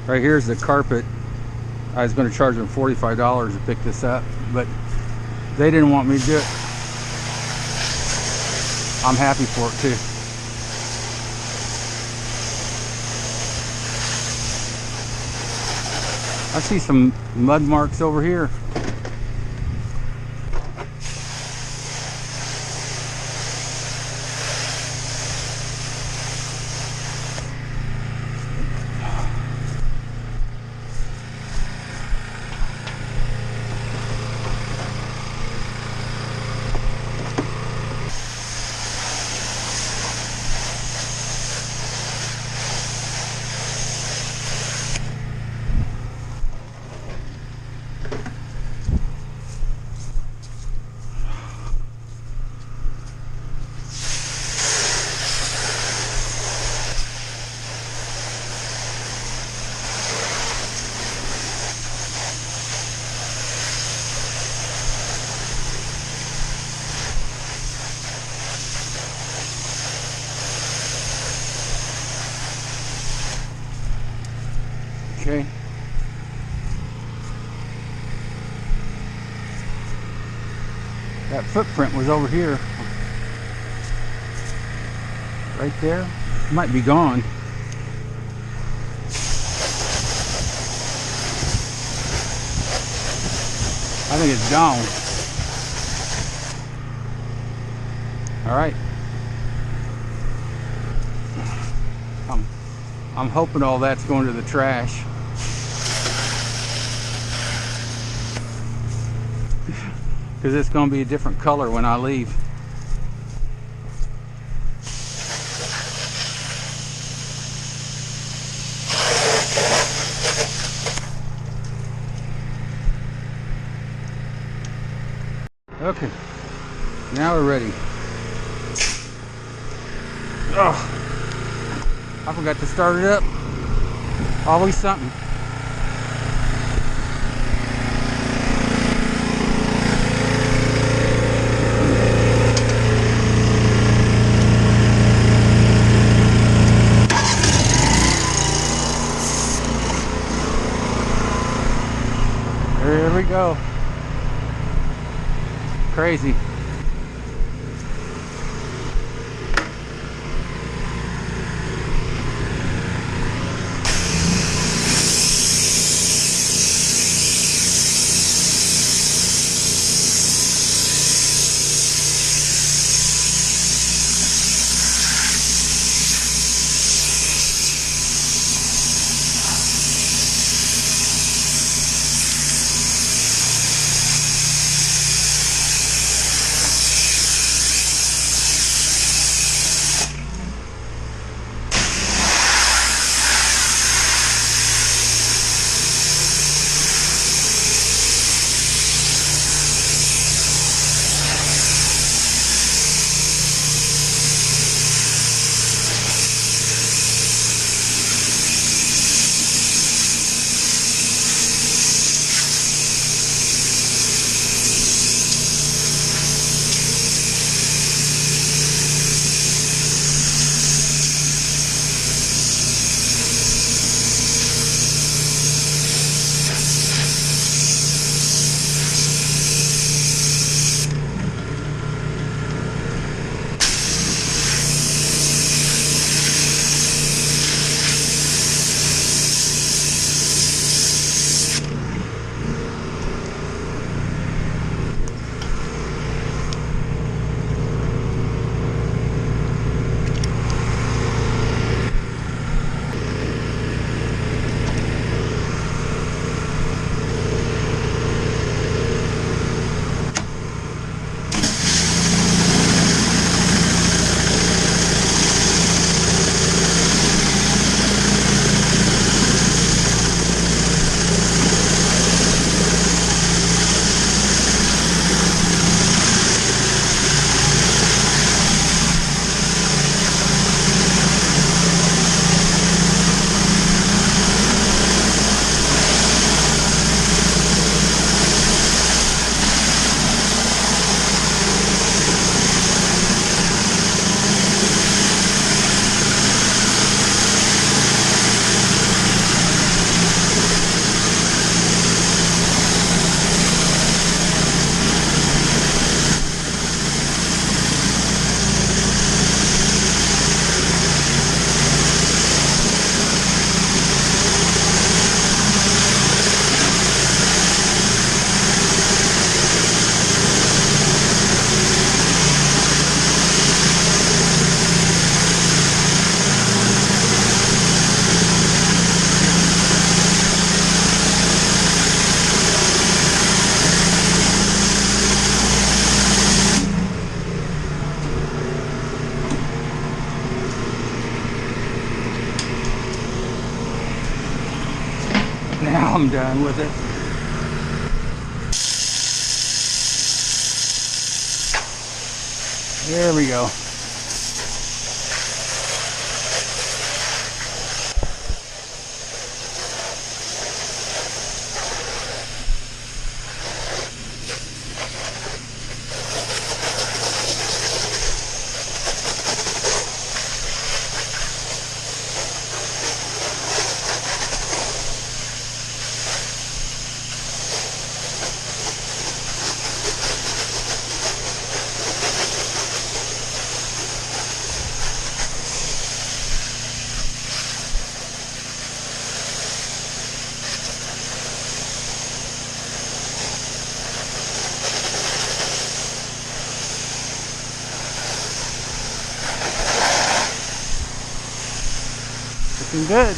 Right here's the carpet. I was going to charge them $45 to pick this up, but they didn't want me to do it. I'm happy for it too. I see some mud marks over here. Okay. That footprint was over here. Right there. It might be gone. I think it's gone. All right. I'm hoping all that's going to the trash. Because it's going to be a different color when I leave. Okay, now we're ready. Oh, I forgot to start it up. Always something. There we go. Crazy. Now I'm done with it. There we go. Looking good.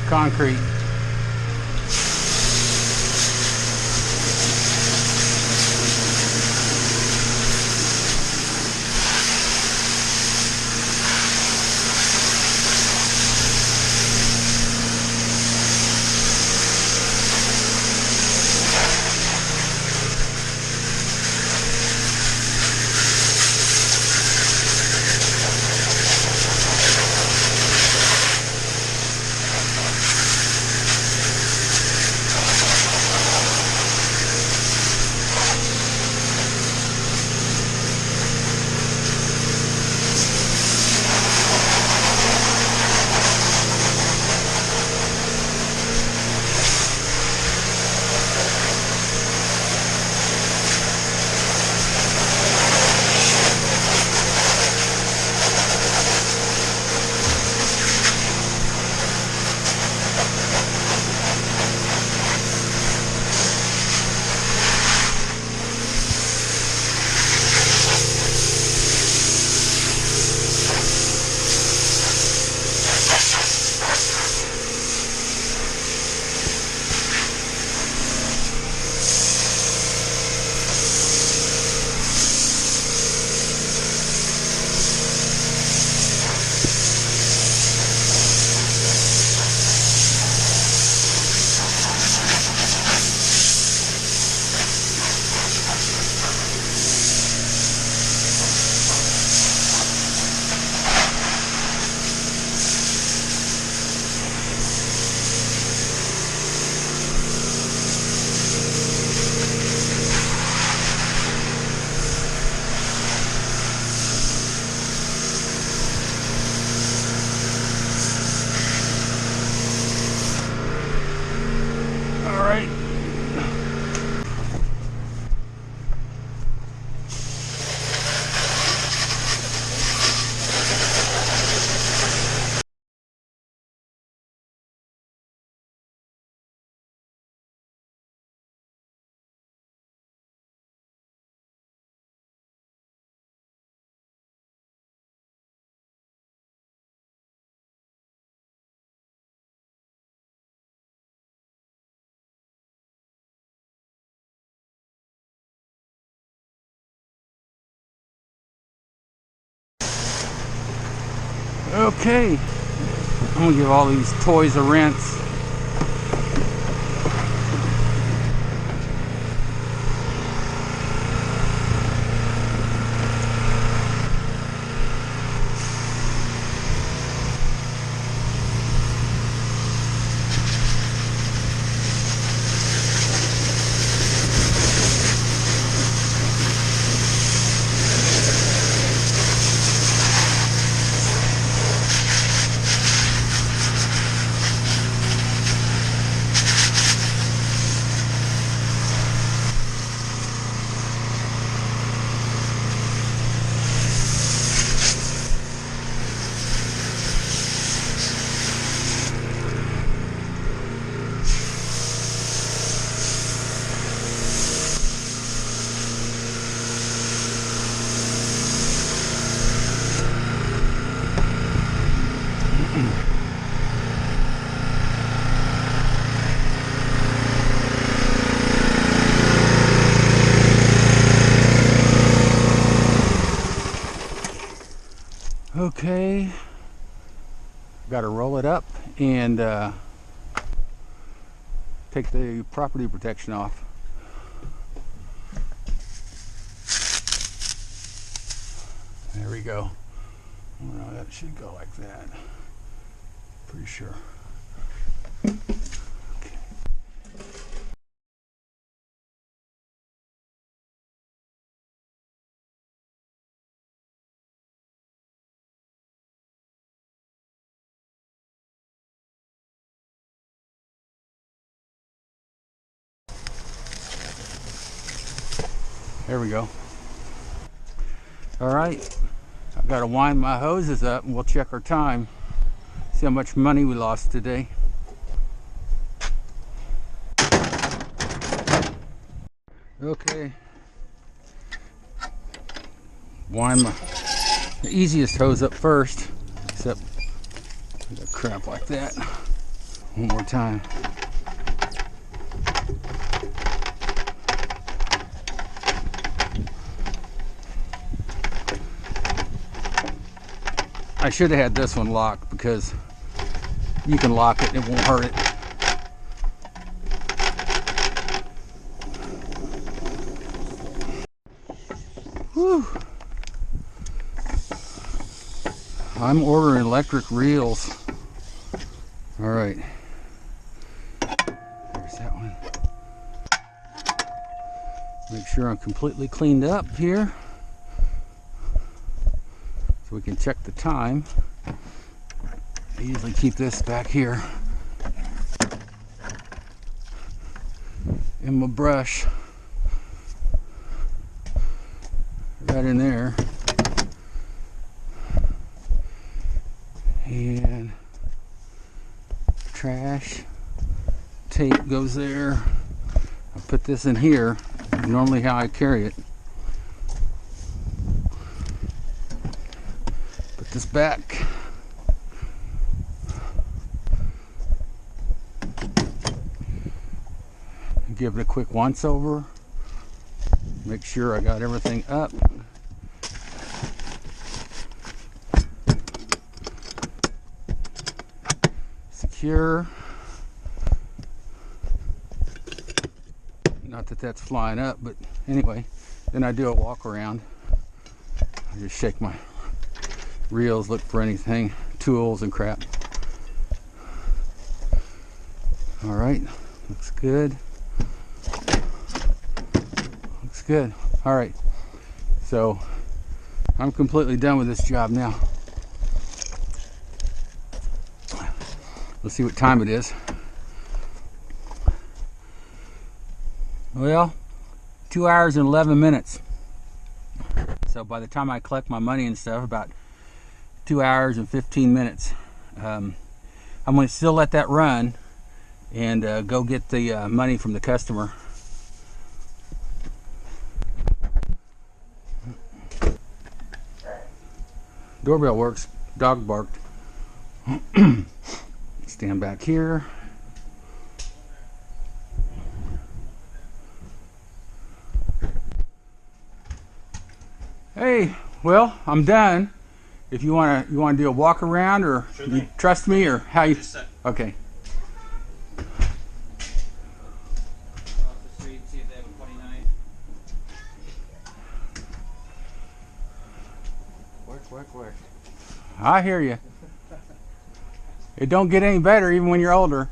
Concrete. Okay, I'm gonna give all these toys a rinse. Okay, got to roll it up and take the property protection off. There we go. Well, that should go like that. Pretty sure. There we go. All right, I've got to wind my hoses up and we'll check our time. See how much money we lost today. Okay. Wind the easiest hose up first, except I got crap like that. One more time. I should have had this one locked because you can lock it and it won't hurt it. Whew. I'm ordering electric reels. All right. There's that one. Make sure I'm completely cleaned up here so we can check the time. I usually keep this back here in my brush. Right in there. And trash tape goes there. I'll put this in here, normally how I carry it. Put this back. Give it a quick once over. Make sure I got everything up. Secure. Not that that's flying up, but anyway, then I do a walk around. I just shake my reels, look for anything, tools and crap. All right, looks good. Looks good. All right, so I'm completely done with this job now. Let's see what time it is. Well, 2 hours and 11 minutes. So by the time I collect my money and stuff, about 2 hours and 15 minutes. I'm going to still let that run and go get the money from the customer. Doorbell works. Dog barked. Stand back here. Hey, well, I'm done. if you want to do a walk around, or Sure you thing. trust me, or how you? Just set. Okay. Across the street, see if they have a putty knife. Work. I hear you. It don't get any better even when you're older.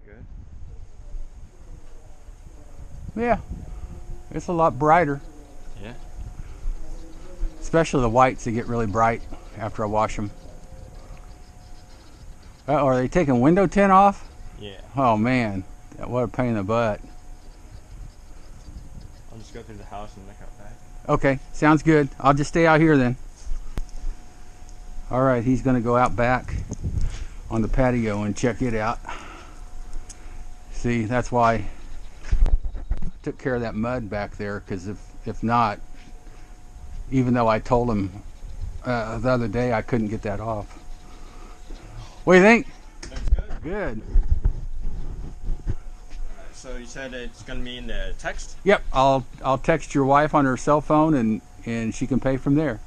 Good. Yeah, it's a lot brighter. Yeah. Especially the whites, they get really bright after I wash them. Are they taking window tint off? Yeah. Oh man, what a pain in the butt. I'll just go through the house and look out back. Okay, sounds good. I'll just stay out here then. All right, he's going to go out back on the patio and check it out. See, that's why I took care of that mud back there, because if not, even though I told him the other day I couldn't get that off. What do you think? Looks good. Good. Alright, so you said it's gonna be in the text? Yep, I'll text your wife on her cell phone, and she can pay from there.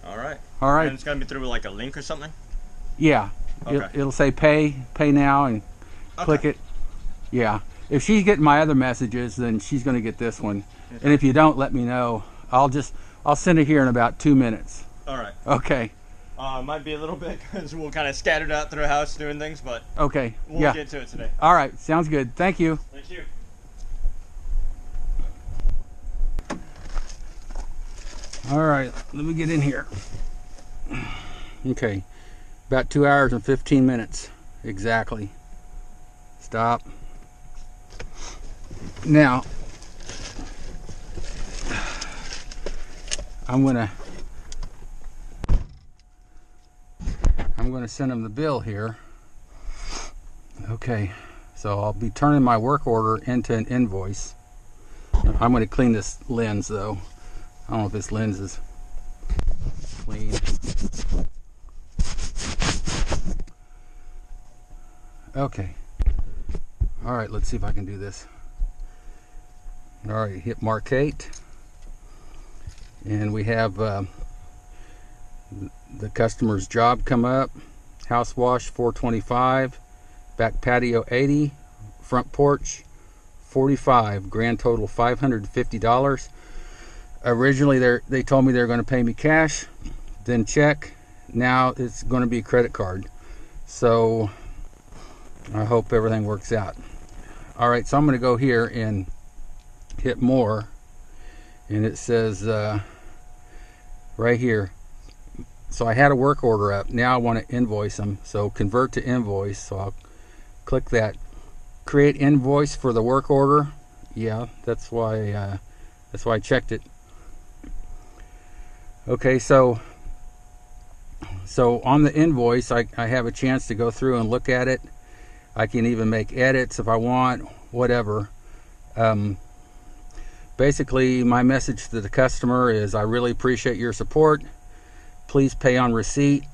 Alright. All right. And it's gonna be through like a link or something? Yeah. Okay. It'll say pay now, and click it. Yeah. If she's getting my other messages, then she's going to get this one. Okay. And if you don't, let me know. I'll send it here in about 2 minutes. Alright. Okay. Might be a little bit because we're kind of scattered out through the house doing things, but Okay. we'll Yeah. get to it today. All right. Sounds good. Thank you. Thank you. All right. Let me get in here. Okay. About 2 hours and 15 minutes. Exactly. Stop. Now, I'm gonna send him the bill here. Okay, so I'll be turning my work order into an invoice. I'm gonna clean this lens though. I don't know if this lens is clean. Okay. All right, let's see if I can do this. All right, hit Markate, and we have the customer's job come up. House wash $425, back patio $80, front porch $45, grand total $550. Originally they told me they were going to pay me cash, then check. Now it's going to be a credit card. So I hope everything works out. All right, so I'm going to go here and hit more, and it says right here. So I had a work order up. Now I want to invoice them. So convert to invoice. So I'll click that. Create invoice for the work order. Yeah, that's why I checked it. Okay, so on the invoice, I have a chance to go through and look at it. I can even make edits if I want, whatever. Basically, my message to the customer is, I really appreciate your support. Please pay on receipt.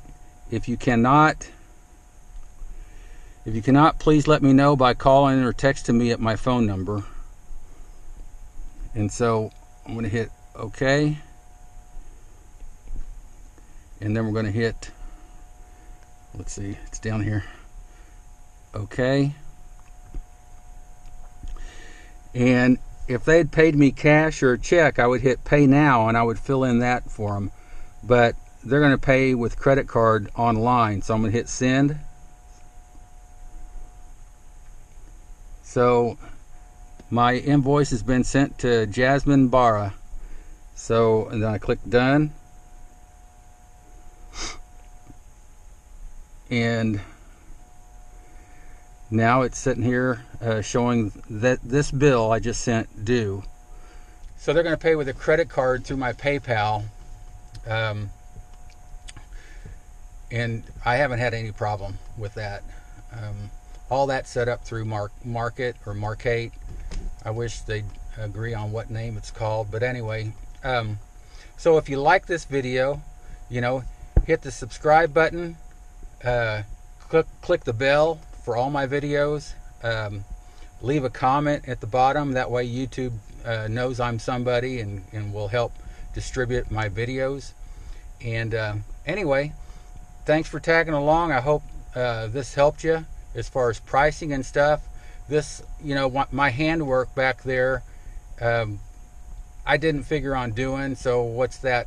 If you cannot, please let me know by calling or texting me at my phone number. And so I'm going to hit OK. And then we're going to hit, let's see, it's down here. OK. And if they'd paid me cash or a check, I would hit pay now and I would fill in that for them. But they're going to pay with credit card online. So I'm going to hit send. So my invoice has been sent to Jasmine Barra. So, and then I click done. And now it's sitting here showing that this bill I just sent due. So they're going to pay with a credit card through my PayPal. And I haven't had any problem with that. All that set up through Markate or Markate. I wish they'd agree on what name it's called. But anyway, so if you like this video, hit the subscribe button. Click the bell for all my videos. leave a comment at the bottom. That way YouTube knows I'm somebody and will help distribute my videos. And anyway, thanks for tagging along. I hope this helped you as far as pricing and stuff. This, you know, my handwork back there, I didn't figure on doing. So what's that,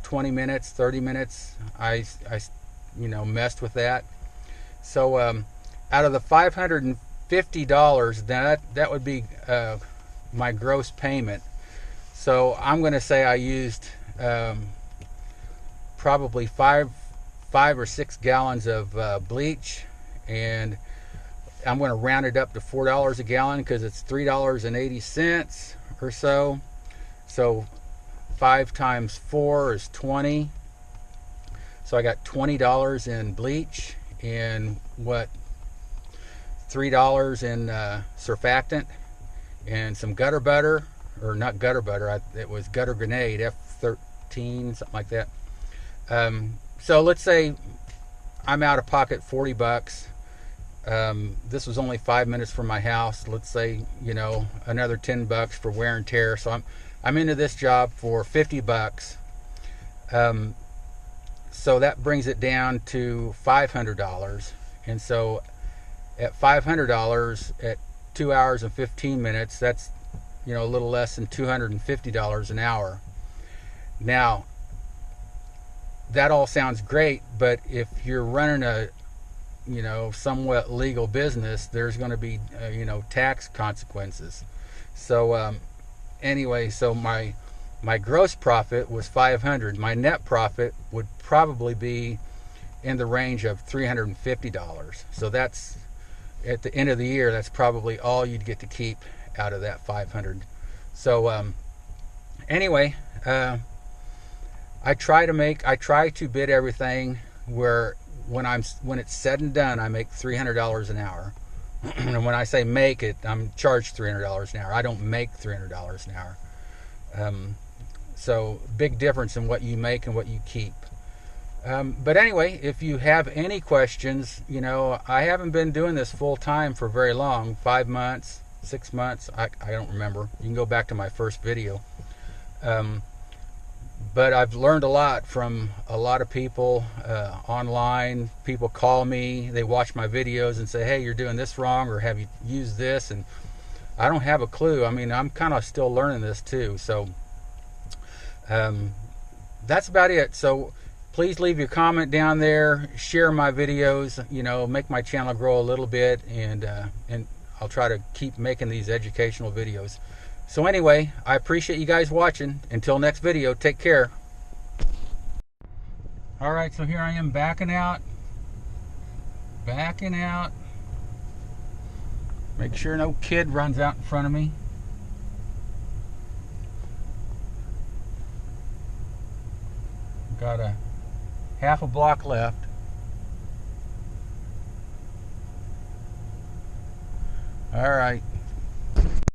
20 minutes, 30 minutes? I you know, messed with that. So out of the $550, that would be my gross payment. So I'm going to say I used probably five or 6 gallons of bleach, and I'm going to round it up to $4 a gallon because it's $3.80 or so. So 5 times 4 is 20. So I got $20 in bleach and what, $3 in surfactant and some gutter butter, or not gutter butter, it was gutter grenade, F13, something like that. So let's say I'm out of pocket $40. This was only 5 minutes from my house. Let's say, you know, another $10 for wear and tear. So I'm into this job for $50. So that brings it down to $500. And so at $500 at 2 hours and 15 minutes, that's, you know, a little less than $250 an hour. Now, that all sounds great, but if you're running a, you know, somewhat legal business, there's going to be, you know, tax consequences. So anyway, so my gross profit was $500. My net profit would probably be in the range of $350. So that's, at the end of the year, that's probably all you'd get to keep out of that $500. So anyway, I try to bid everything where when it's said and done, I make $300 an hour. And when I say make it, I'm charged $300 an hour. I don't make $300 an hour. So big difference in what you make and what you keep. But anyway, if you have any questions, you know, I haven't been doing this full time for very long, 5 months, 6 months, I don't remember. You can go back to my first video. But I've learned a lot from a lot of people online. People call me, they watch my videos and say, hey, you're doing this wrong, or have you used this? And I don't have a clue. I mean, I'm kind of still learning this too. So that's about it. So please leave your comment down there, share my videos, you know, make my channel grow a little bit, and I'll try to keep making these educational videos. So anyway, I appreciate you guys watching. Until next video, take care. All right, so here I am backing out. Make sure no kid runs out in front of me. Got a half a block left. All right.